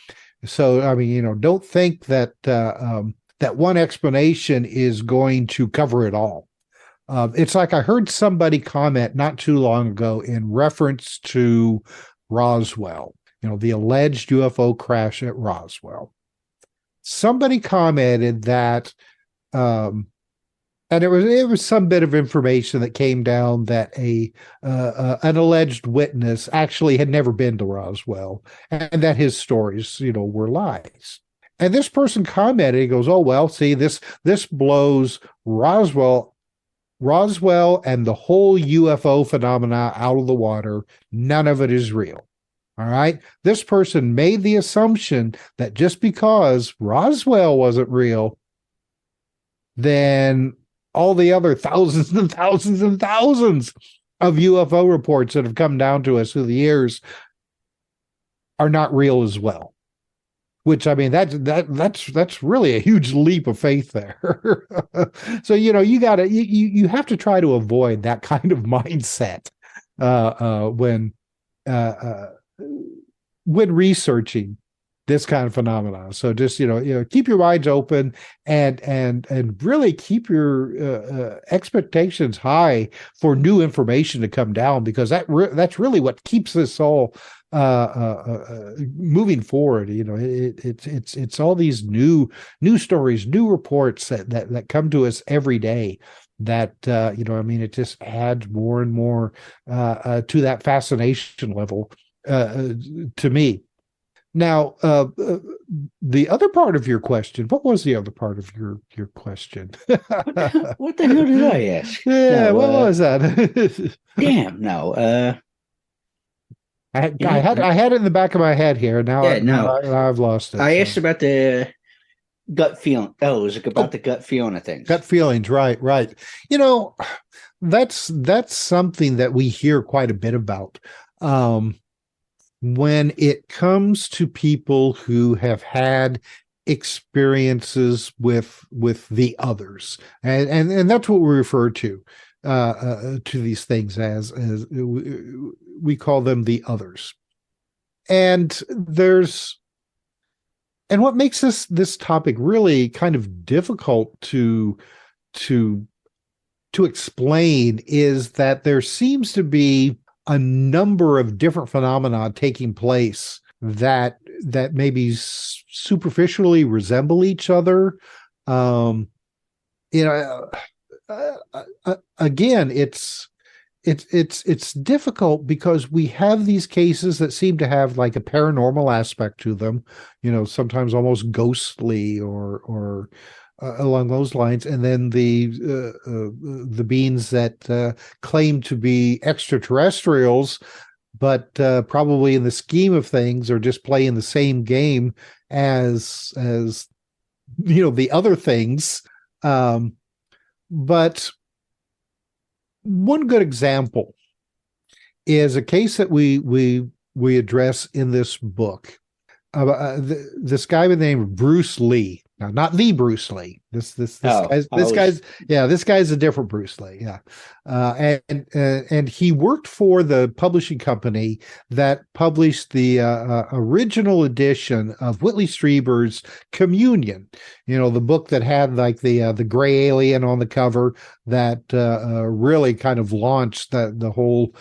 [SPEAKER 9] So, I mean, don't think that that one explanation is going to cover it all. It's like I heard somebody comment not too long ago in reference to Roswell, the alleged UFO crash at Roswell. Somebody commented that, and it was some bit of information that came down that an alleged witness actually had never been to Roswell, and that his stories, were lies. And this person commented, he goes, "Oh, well, see, this blows Roswell and the whole UFO phenomena out of the water. None of it is real." All right. This person made the assumption that just because Roswell wasn't real, then all the other thousands and thousands and thousands of UFO reports that have come down to us through the years are not real as well. Which, I mean, that's really a huge leap of faith there. So, you have to try to avoid that kind of mindset when researching this kind of phenomenon. So just keep your minds open and really keep your expectations high for new information to come down, because that's really what keeps this all moving forward. It's all these new stories, new reports that come to us every day that it just adds more and more to that fascination level to me. Now, the other part of your question, what was the other part of your question?
[SPEAKER 6] What the hell did I ask?
[SPEAKER 9] Yeah, no, what was that?
[SPEAKER 6] Damn, no.
[SPEAKER 9] I had it in the back of my head here. Now I've lost it.
[SPEAKER 6] I asked about the gut feeling. Oh, it was about the gut feeling of things.
[SPEAKER 9] Gut feelings, right. That's something that we hear quite a bit about. When it comes to people who have had experiences with the others, and that's what we refer to these things as we call them the others. And what makes this topic really kind of difficult to explain is that there seems to be a number of different phenomena taking place that maybe superficially resemble each other. Again, it's difficult because we have these cases that seem to have like a paranormal aspect to them, sometimes almost ghostly or along those lines, and then the beings that claim to be extraterrestrials but probably in the scheme of things are just playing the same game as the other things. But one good example is a case that we address in this book. This guy by the name of Bruce Lee. Now, not the Bruce Lee. This guy's a different Bruce Lee. Yeah, and he worked for the publishing company that published the original edition of Whitley Strieber's Communion. The book that had like the gray alien on the cover that really kind of launched the whole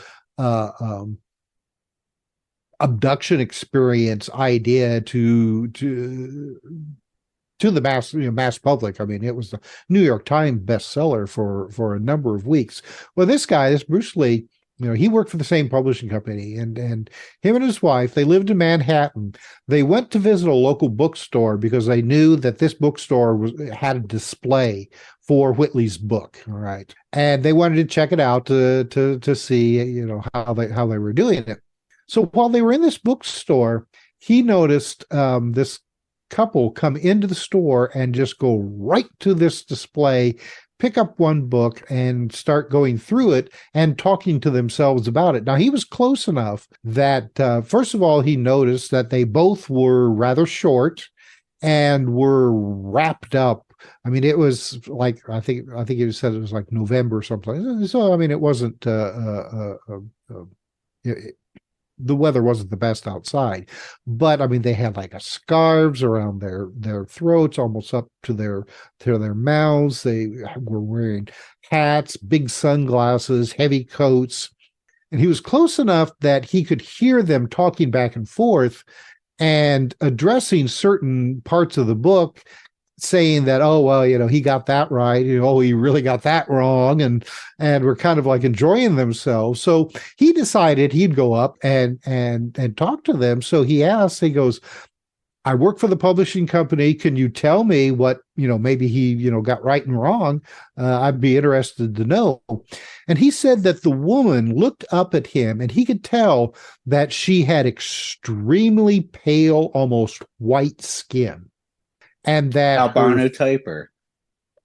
[SPEAKER 9] abduction experience idea to the mass public. I mean, it was the New York Times bestseller for a number of weeks. Well, this Bruce Lee, he worked for the same publishing company, and him and his wife, they lived in Manhattan. They went to visit a local bookstore because they knew that this bookstore had a display for Whitley's book. All right, and they wanted to check it out to see how they were doing it. So while they were in this bookstore, he noticed this couple come into the store and just go right to this display, pick up one book and start going through it and talking to themselves about it. Now, he was close enough that, first of all, he noticed that they both were rather short and were wrapped up. I mean, it was like, I think he said it was like November or something. So, I mean, it wasn't, the weather wasn't the best outside, but I mean, they had like scarves around their throats, almost up to their mouths. They were wearing hats, big sunglasses, heavy coats, and he was close enough that he could hear them talking back and forth and addressing certain parts of the book, saying that, oh, well, he got that right. Oh, he really got that wrong. And we're kind of like enjoying themselves. So he decided he'd go up and talk to them. So he asked, he goes, I work for the publishing company. Can you tell me what, maybe he, got right and wrong? I'd be interested to know. And he said that the woman looked up at him and he could tell that she had extremely pale, almost white skin. And that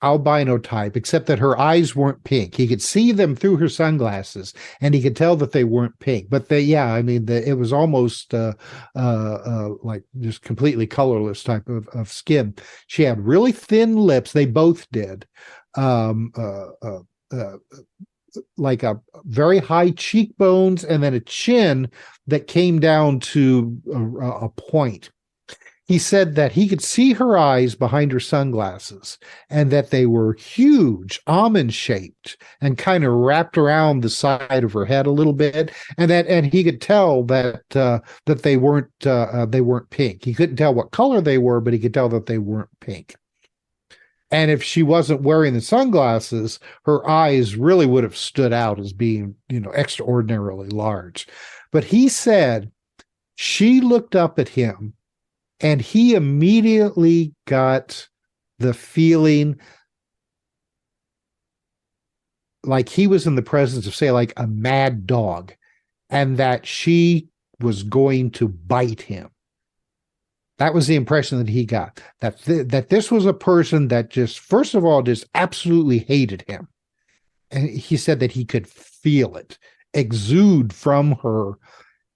[SPEAKER 6] albino
[SPEAKER 9] type, except that her eyes weren't pink. He could see them through her sunglasses, and he could tell that they weren't pink. But it was almost like just completely colorless type of skin. She had really thin lips. They both did, like a very high cheekbones, and then a chin that came down to a point. He said that he could see her eyes behind her sunglasses and that they were huge, almond-shaped, and kind of wrapped around the side of her head a little bit, and he could tell that they weren't pink. He couldn't tell what color they were, but he could tell that they weren't pink. And if she wasn't wearing the sunglasses, her eyes really would have stood out as being, extraordinarily large. But he said she looked up at him, and he immediately got the feeling like he was in the presence of, say, like a mad dog, and that she was going to bite him. That was the impression that he got, that this was a person that just, first of all, just absolutely hated him. And he said that he could feel it exude from her.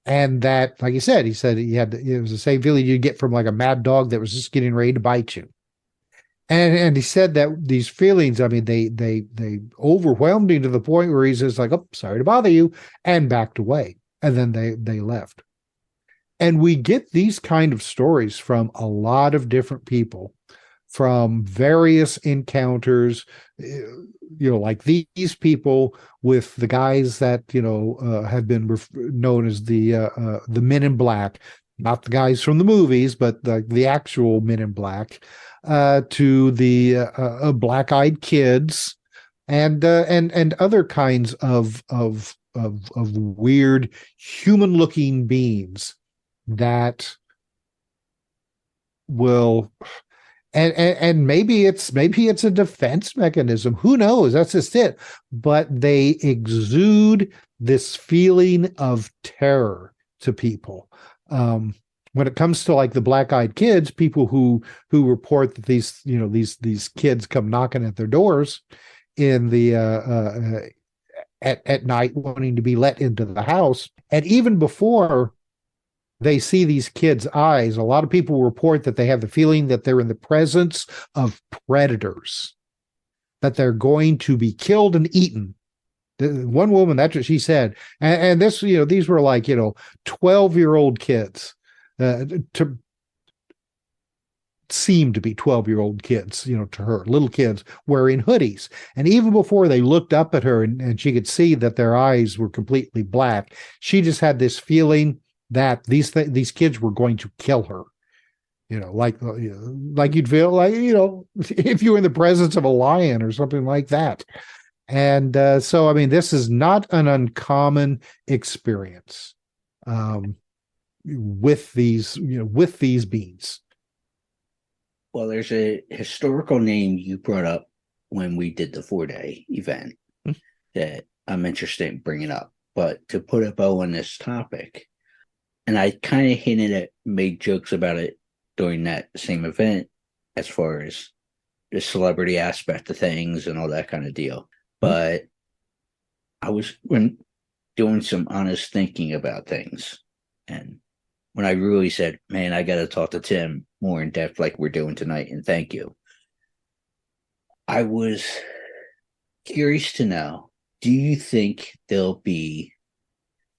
[SPEAKER 9] And that, like he said it was the same feeling you'd get from like a mad dog that was just getting ready to bite you. And he said that these feelings, I mean, they overwhelmed him to the point where he says like, oh, sorry to bother you, and backed away. And then they left. And we get these kind of stories from a lot of different people, from various encounters, like these people with the guys that, have been known as the Men in Black, not the guys from the movies, but the actual Men in Black, to the black-eyed kids and other kinds of weird human-looking beings that will, and maybe it's a defense mechanism. Who knows? That's just it. But they exude this feeling of terror to people. When it comes to like the black-eyed kids, people who report that these kids come knocking at their doors in the at night wanting to be let into the house, and even before they see these kids' eyes, a lot of people report that they have the feeling that they're in the presence of predators, that they're going to be killed and eaten. One woman, that's what she said. And this, these were like, 12-year-old kids, to seem to be 12-year-old kids, to her, little kids wearing hoodies. And even before they looked up at her and she could see that their eyes were completely black, she just had this feeling that these kids were going to kill her, like you'd feel like, if you were in the presence of a lion or something like that. And so, I mean, this is not an uncommon experience with these beings.
[SPEAKER 6] Well, there's a historical name you brought up when we did the 4-day event that I'm interested in bringing up. But to put a bow on this topic, and I kind of hinted at, made jokes about it during that same event, as far as the celebrity aspect of things and all that kind of deal. But I was doing some honest thinking about things. And when I really said, man, I got to talk to Tim more in depth like we're doing tonight, and thank you. I was curious to know, do you think there'll be,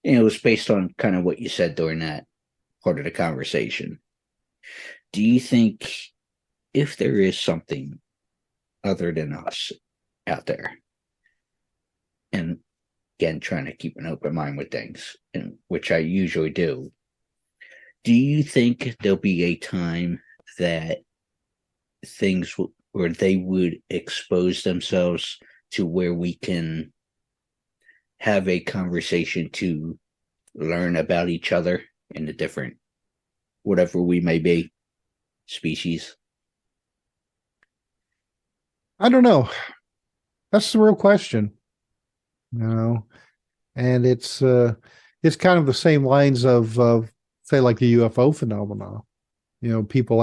[SPEAKER 6] it was based on kind of what you said during that part of the conversation. Do you think if there is something other than us out there, and again, trying to keep an open mind with things, and which I usually do you think there'll be a time that things where they would expose themselves to where we can have a conversation to learn about each other in the different, whatever we may be, species?
[SPEAKER 9] I don't know. That's the real question. And it's kind of the same lines of say like the UFO phenomena. People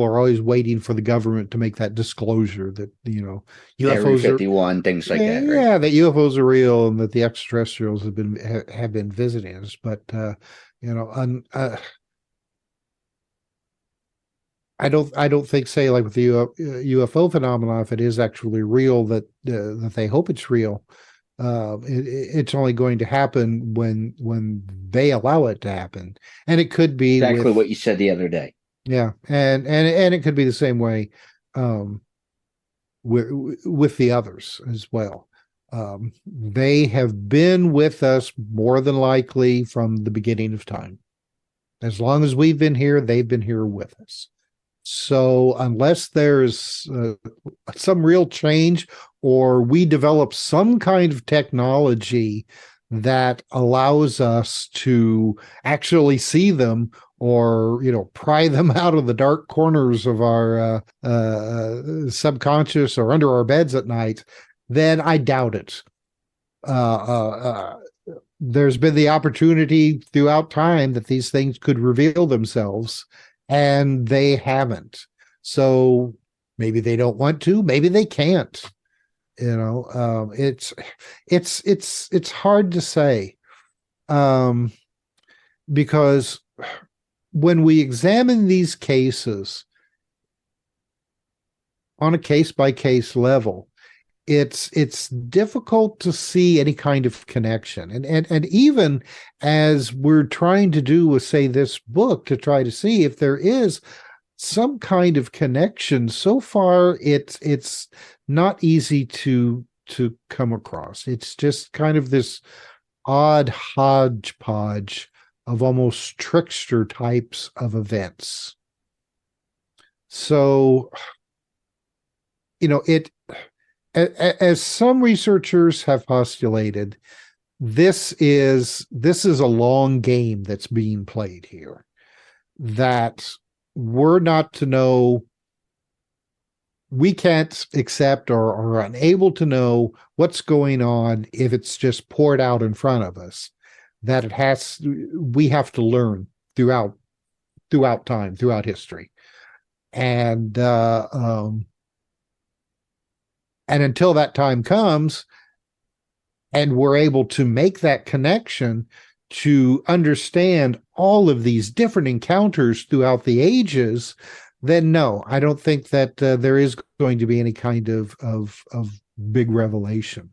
[SPEAKER 9] are always waiting for the government to make that disclosure that
[SPEAKER 6] UFOs 51 things like that, right?
[SPEAKER 9] Yeah, that UFOs are real and that the extraterrestrials have been visiting us. But I don't think, say, like with the UFO phenomena, if it is actually real, that they hope it's real. It's only going to happen when they allow it to happen, and it could be
[SPEAKER 6] exactly what you said the other day.
[SPEAKER 9] Yeah, and it could be the same way with the others as well. They have been with us more than likely from the beginning of time. As long as we've been here, they've been here with us. So unless there's some real change, or we develop some kind of technology that allows us to actually see them, or pry them out of the dark corners of our subconscious or under our beds at night, then I doubt it. There's been the opportunity throughout time that these things could reveal themselves, and they haven't. So maybe they don't want to, maybe they can't. It's hard to say, because when we examine these cases on a case-by-case level, it's difficult to see any kind of connection. And even as we're trying to do with, say, this book, to try to see if there is some kind of connection, so far it's not easy to come across. It's just kind of this odd hodgepodge of almost trickster types of events. So, as some researchers have postulated, this is a long game that's being played here. That we're not to know, we can't accept or are unable to know what's going on if it's just poured out in front of us. That we have to learn throughout time, throughout history. And until that time comes and we're able to make that connection to understand all of these different encounters throughout the ages, then no, I don't think that there is going to be any kind of big revelation.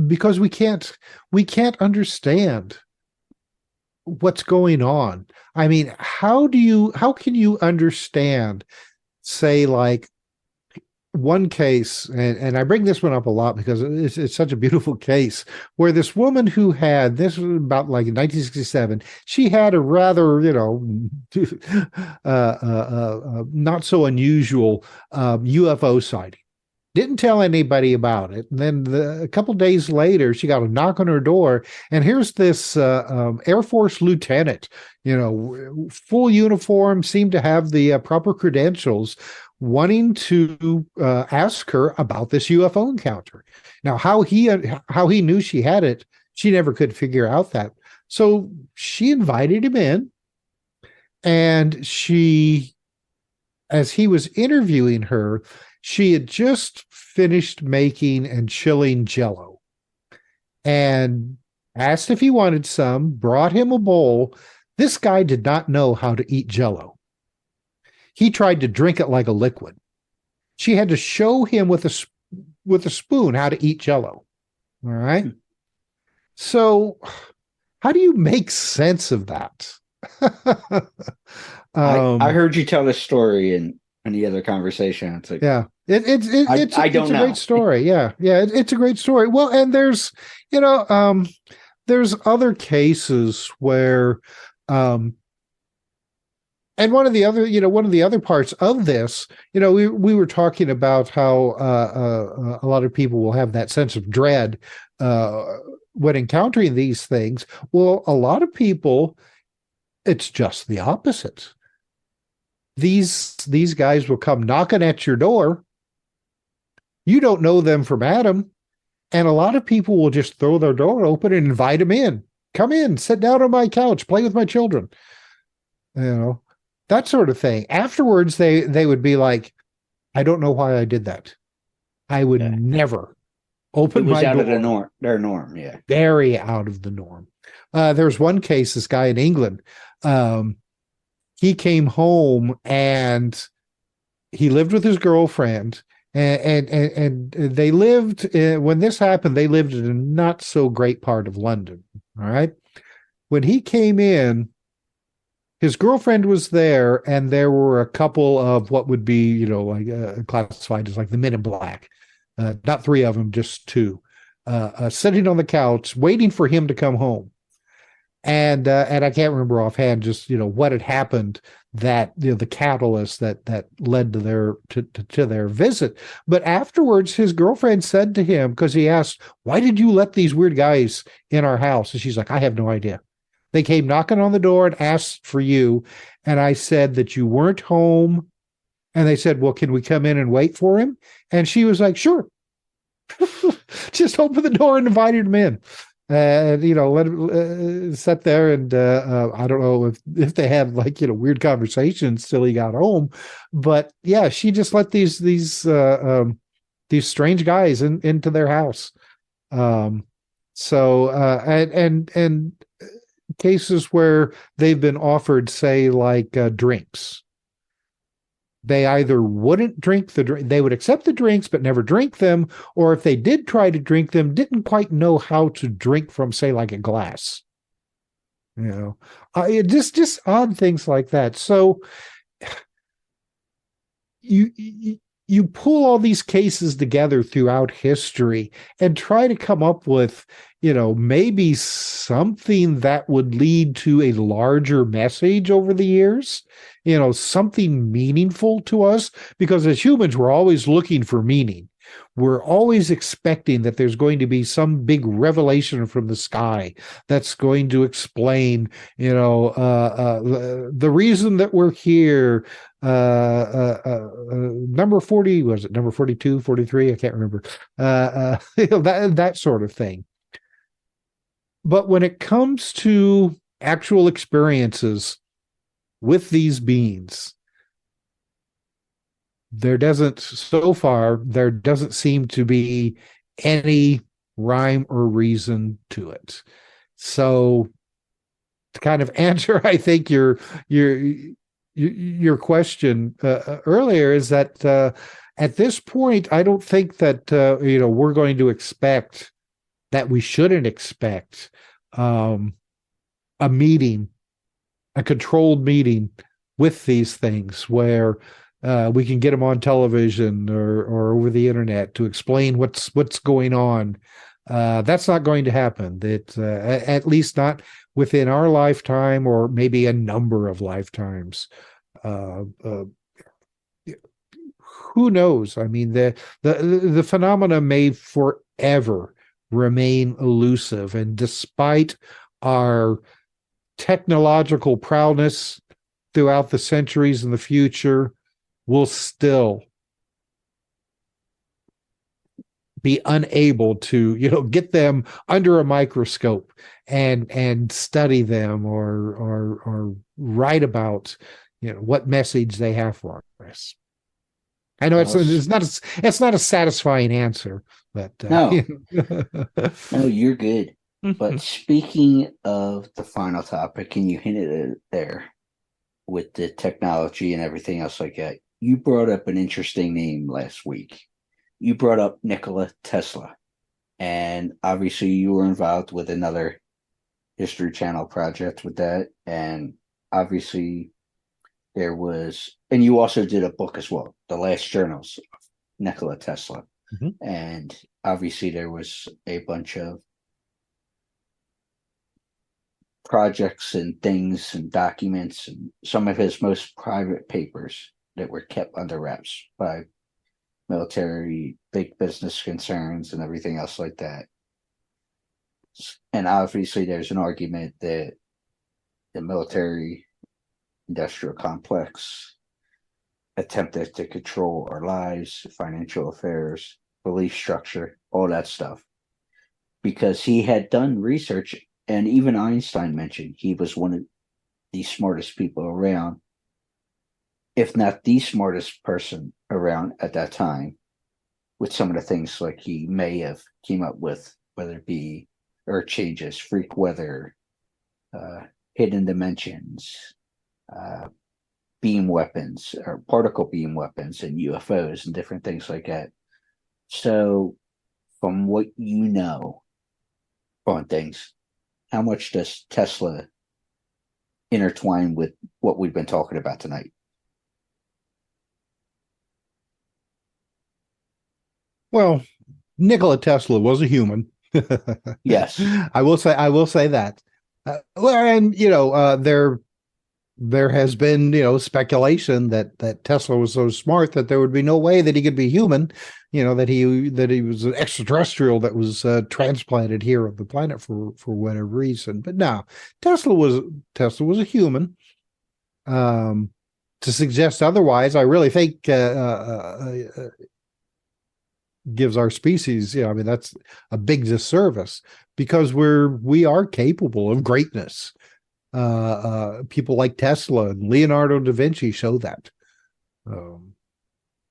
[SPEAKER 9] Because we can't understand what's going on. I mean, how can you understand, say, like one case, and I bring this one up a lot because it's such a beautiful case, where this woman who had, this was about like in 1967, she had a rather, not so unusual UFO sighting. Didn't tell anybody about it. And then a couple days later, she got a knock on her door, and here's this Air Force lieutenant, full uniform, seemed to have the proper credentials, wanting to ask her about this UFO encounter. Now, how he knew she had it, she never could figure out that. So she invited him in, and as he was interviewing her, she had just finished making and chilling Jell-O and asked if he wanted some, brought him a bowl. This guy did not know how to eat Jell-O. He tried to drink it like a liquid. She had to show him with a spoon how to eat Jell-O. All right. So how do you make sense of that?
[SPEAKER 6] I heard you tell this story in any other conversation. It's like,
[SPEAKER 9] yeah, it's a great story. Yeah. It's a great story. Well, and there's other cases where, and one of the other parts of this, we were talking about how a lot of people will have that sense of dread when encountering these things. Well, a lot of people, it's just the opposite. These guys will come knocking at your door. You don't know them from Adam, and a lot of people will just throw their door open and invite them in. Come in, sit down on my couch, play with my children. That sort of thing. Afterwards, they would be like, I don't know why I did that. I would never open my door. It was out
[SPEAKER 6] of their norm, yeah.
[SPEAKER 9] Very out of the norm. There's one case, this guy in England, he came home and he lived with his girlfriend, and they lived, when this happened, they lived in a not so great part of London. All right. When he came in, his girlfriend was there, and there were a couple of what would be, classified as like the Men in Black. Not three of them, just two, sitting on the couch waiting for him to come home. And I can't remember offhand just, what had happened, that, the catalyst that led to their visit. But afterwards, his girlfriend said to him, because he asked, why did you let these weird guys in our house? And she's like, I have no idea. They came knocking on the door and asked for you. And I said that you weren't home. And they said, well, can we come in and wait for him? And she was like, sure. Just open the door and invited him in. Let him sit there, and I don't know if they had weird conversations till he got home, but yeah, she just let these strange guys into their house. And cases where they've been offered, say, drinks. They either wouldn't drink they would accept the drinks but never drink them, or if they did try to drink them, didn't quite know how to drink from, say, like a glass. Just odd things like that. So you pull all these cases together throughout history and try to come up with, maybe something that would lead to a larger message over the years, something meaningful to us, because as humans, we're always looking for meaning. We're always expecting that there's going to be some big revelation from the sky that's going to explain, the reason that we're here. Number 40, was it number 42, 43? I can't remember. That sort of thing. But when it comes to actual experiences with these beings, there doesn't seem to be any rhyme or reason to it. So to kind of answer, I think your question earlier is that at this point, I don't think that we're going to expect that we shouldn't expect a controlled meeting with these things where we can get them on television or over the internet to explain what's going on. That's not going to happen. At least not within our lifetime, or maybe a number of lifetimes. Who knows? I mean, the phenomena may forever remain elusive, and despite our technological prowess throughout the centuries in the future, we'll still be unable to, get them under a microscope and study them or write about, what message they have for us. I know it's not a satisfying answer, but
[SPEAKER 6] no, no, you're good. But speaking of the final topic, and you hinted at it there with the technology and everything else like that, you brought up an interesting name last week. You brought up Nikola Tesla, and obviously you were involved with another History Channel project with that, and obviously there was, and you also did a book as well, The Last Journals of Nikola Tesla. And obviously there was a bunch of projects and things and documents and some of his most private papers that were kept under wraps by military, big business concerns and everything else like that. And obviously there's an argument that the military industrial complex attempted to control our lives, financial affairs, belief structure, all that stuff. Because he had done research, and even Einstein mentioned he was one of the smartest people around, if not the smartest person around at that time, with some of the things like he may have came up with, whether it be earth changes, freak weather, hidden dimensions, beam weapons or particle beam weapons and UFOs and different things like that. So from what you know on things, how much does Tesla intertwine with what we've been talking about tonight?
[SPEAKER 9] Well, Nikola Tesla was a human.
[SPEAKER 6] Yes,
[SPEAKER 9] I will say that. There has been, speculation that Tesla was so smart that there would be no way that he could be human, that he was an extraterrestrial that was transplanted here on the planet for whatever reason. But no, Tesla was a human. To suggest otherwise, I really think gives our species, that's a big disservice, because we are capable of greatness. People like Tesla and Leonardo da Vinci show that.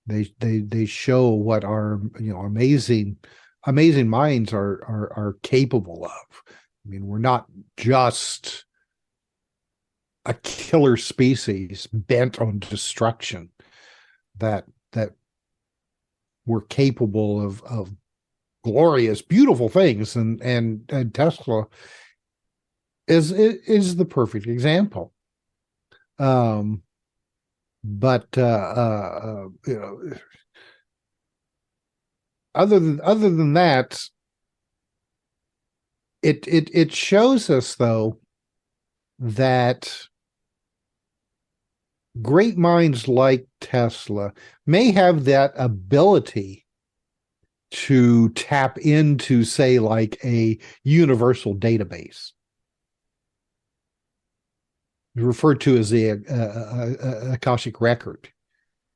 [SPEAKER 9] They show what our amazing minds are capable of. I mean, we're not just a killer species bent on destruction. That we're capable of glorious, beautiful things, and Tesla is the perfect example. But other than that, it shows us though that great minds like Tesla may have that ability to tap into, say, like a universal database, referred to as the Akashic record,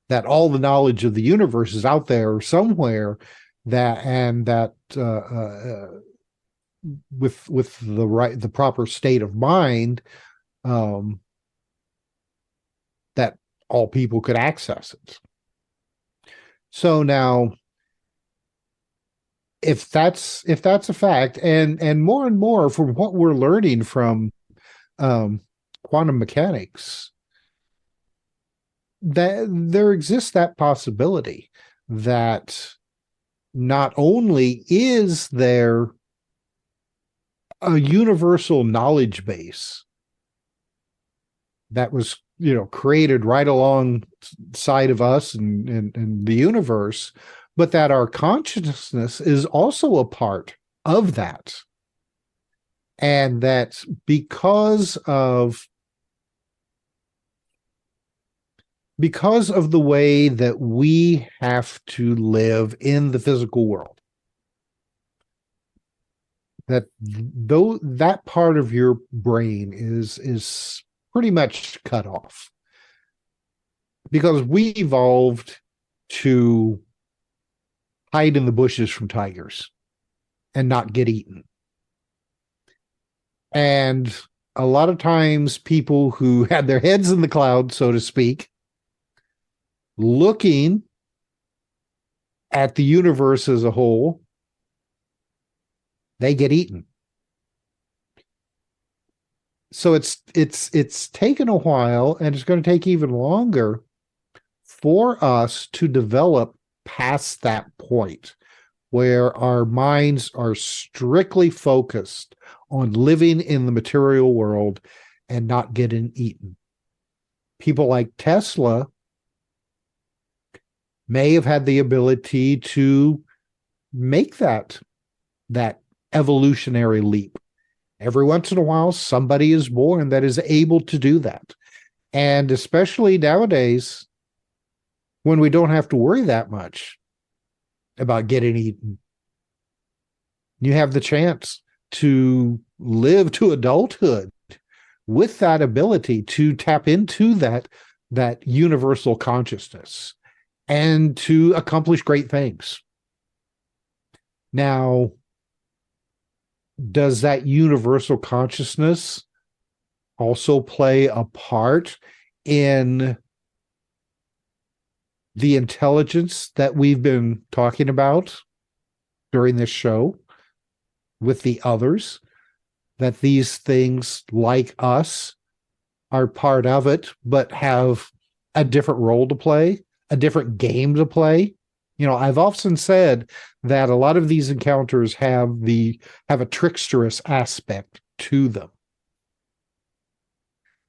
[SPEAKER 9] that all the knowledge of the universe is out there somewhere, that with the proper state of mind, that all people could access it. So now, if that's a fact, and more from what we're learning from quantum mechanics, that there exists that possibility that not only is there a universal knowledge base that was, created right alongside of us and the universe, but that our consciousness is also a part of that. And that because of the way that we have to live in the physical world, that though that part of your brain is pretty much cut off, because we evolved to hide in the bushes from tigers and not get eaten. And a lot of times people who had their heads in the clouds, so to speak, looking at the universe as a whole, they get eaten. So it's taken a while, and it's going to take even longer for us to develop past that point where our minds are strictly focused on living in the material world and not getting eaten. People like Tesla may have had the ability to make that evolutionary leap. Every once in a while, somebody is born that is able to do that. And especially nowadays, when we don't have to worry that much about getting eaten, you have the chance to live to adulthood with that ability to tap into that universal consciousness and to accomplish great things. Now, does that universal consciousness also play a part in the intelligence that we've been talking about during this show with the others? That these things, like us, are part of it, but have a different role to play, a different game to play? I've often said that a lot of these encounters have a tricksterous aspect to them.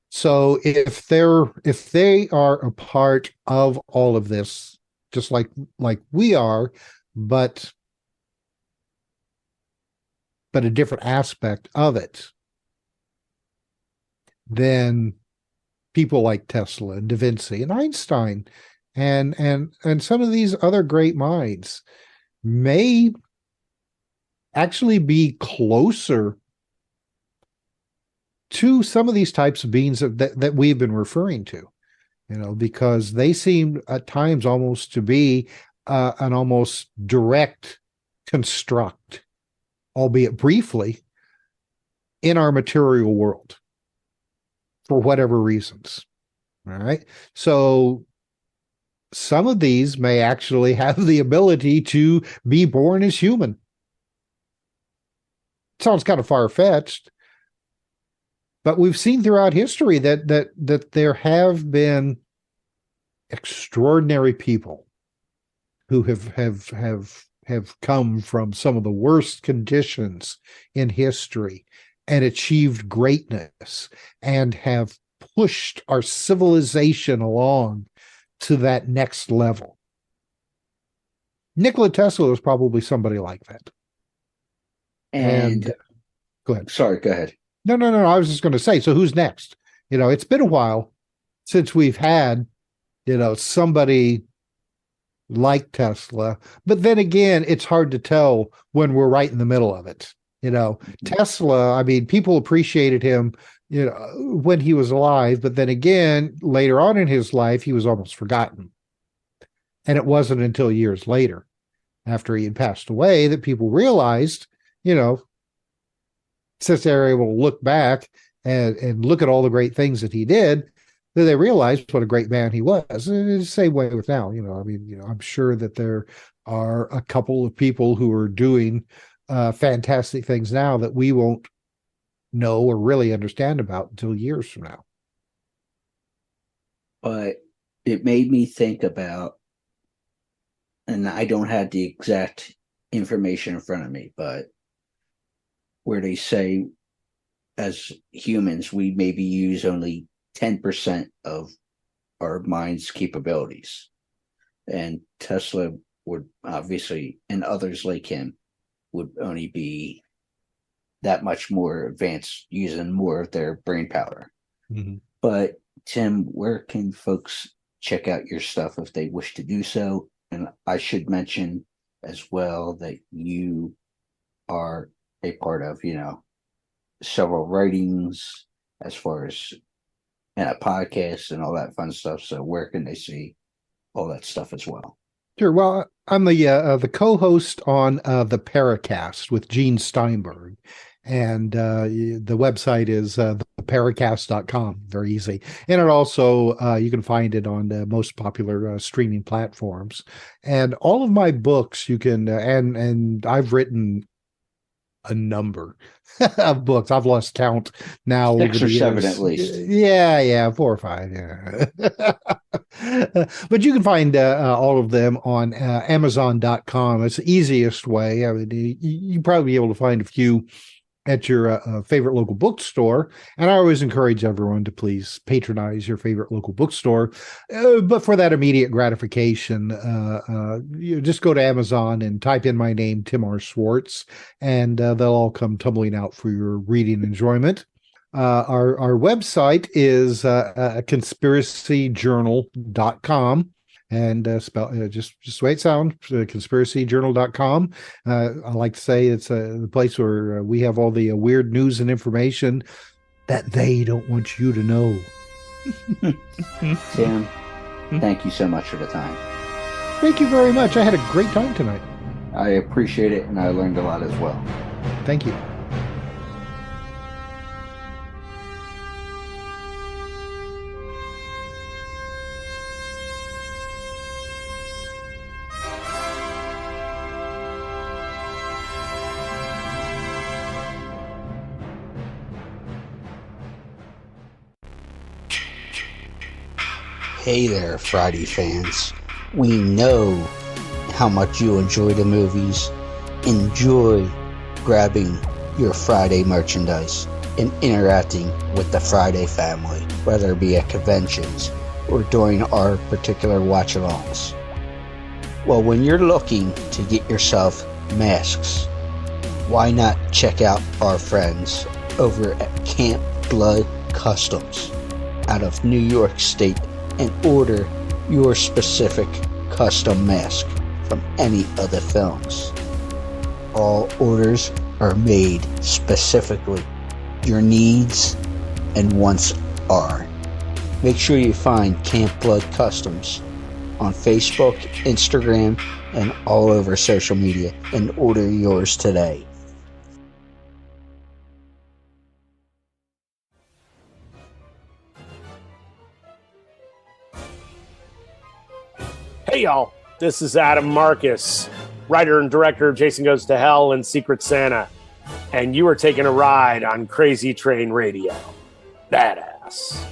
[SPEAKER 9] So if they are a part of all of this, just like we are, but a different aspect of it, then people like Tesla and Da Vinci and Einstein and some of these other great minds may actually be closer to some of these types of beings that we've been referring to, because they seem at times almost to be an almost direct construct, albeit briefly, in our material world for whatever reasons. All right. So some of these may actually have the ability to be born as human. Sounds kind of far-fetched, but we've seen throughout history that there have been extraordinary people who have come from some of the worst conditions in history and achieved greatness and have pushed our civilization along to that next level. Nikola Tesla was probably somebody like that. And go ahead.
[SPEAKER 6] Sorry, go ahead.
[SPEAKER 9] No. I was just going to say, so who's next? It's been a while since we've had, somebody like Tesla. But then again, it's hard to tell when we're right in the middle of it. Tesla, I mean, people appreciated him, when he was alive. But then again, later on in his life, he was almost forgotten. And it wasn't until years later, after he had passed away, that people realized, since they're able to look back and look at all the great things that he did, that they realized what a great man he was. And it's the same way with now, I'm sure that there are a couple of people who are doing fantastic things now that we won't know or really understand about until years from now.
[SPEAKER 6] But it made me think about, and I don't have the exact information in front of me, but where they say as humans, we maybe use only 10% of our mind's capabilities. And Tesla would obviously, and others like him, would only be that much more advanced, using more of their brain power.
[SPEAKER 9] Mm-hmm.
[SPEAKER 6] But Tim, where can folks check out your stuff if they wish to do so? And I should mention as well that you are a part of, several writings as far as and a podcast and all that fun stuff. So where can they see all that stuff as well?
[SPEAKER 9] Sure. Well, I'm the co-host on the Paracast with Gene Steinberg, and the website is theparacast.com. Very easy, and it also you can find it on the most popular streaming platforms. And all of my books you can and I've written a number of books. I've lost count now.
[SPEAKER 6] 6 or 7 at least.
[SPEAKER 9] Yeah, 4 or 5. Yeah. But you can find all of them on Amazon.com. It's the easiest way. I mean, you probably be able to find a few at your favorite local bookstore. And I always encourage everyone to please patronize your favorite local bookstore. But for that immediate gratification, you just go to Amazon and type in my name, Tim R Swartz, and they'll all come tumbling out for your reading enjoyment. Our website is conspiracyjournal.com. And spell just the way it sounds, conspiracyjournal.com. I like to say it's the place where we have all the weird news and information that they don't want you to know.
[SPEAKER 6] Sam, thank you so much for the time.
[SPEAKER 9] Thank you very much. I had a great time tonight.
[SPEAKER 6] I appreciate it, and I learned a lot as well.
[SPEAKER 9] Thank you.
[SPEAKER 10] Hey there, Friday fans. We know how much you enjoy the movies. Enjoy grabbing your Friday merchandise and interacting with the Friday family, whether it be at conventions or during our particular watch-alongs. Well, when you're looking to get yourself masks, why not check out our friends over at Camp Blood Customs out of New York State and order your specific custom mask from any of the films. All orders are made specifically. Your needs and wants are. Make sure you find Camp Blood Customs on Facebook, Instagram, and all over social media and order yours today.
[SPEAKER 11] Hey y'all, this is Adam Marcus, writer and director of Jason Goes to Hell and Secret Santa, and you are taking a ride on Crazy Train Radio. Badass.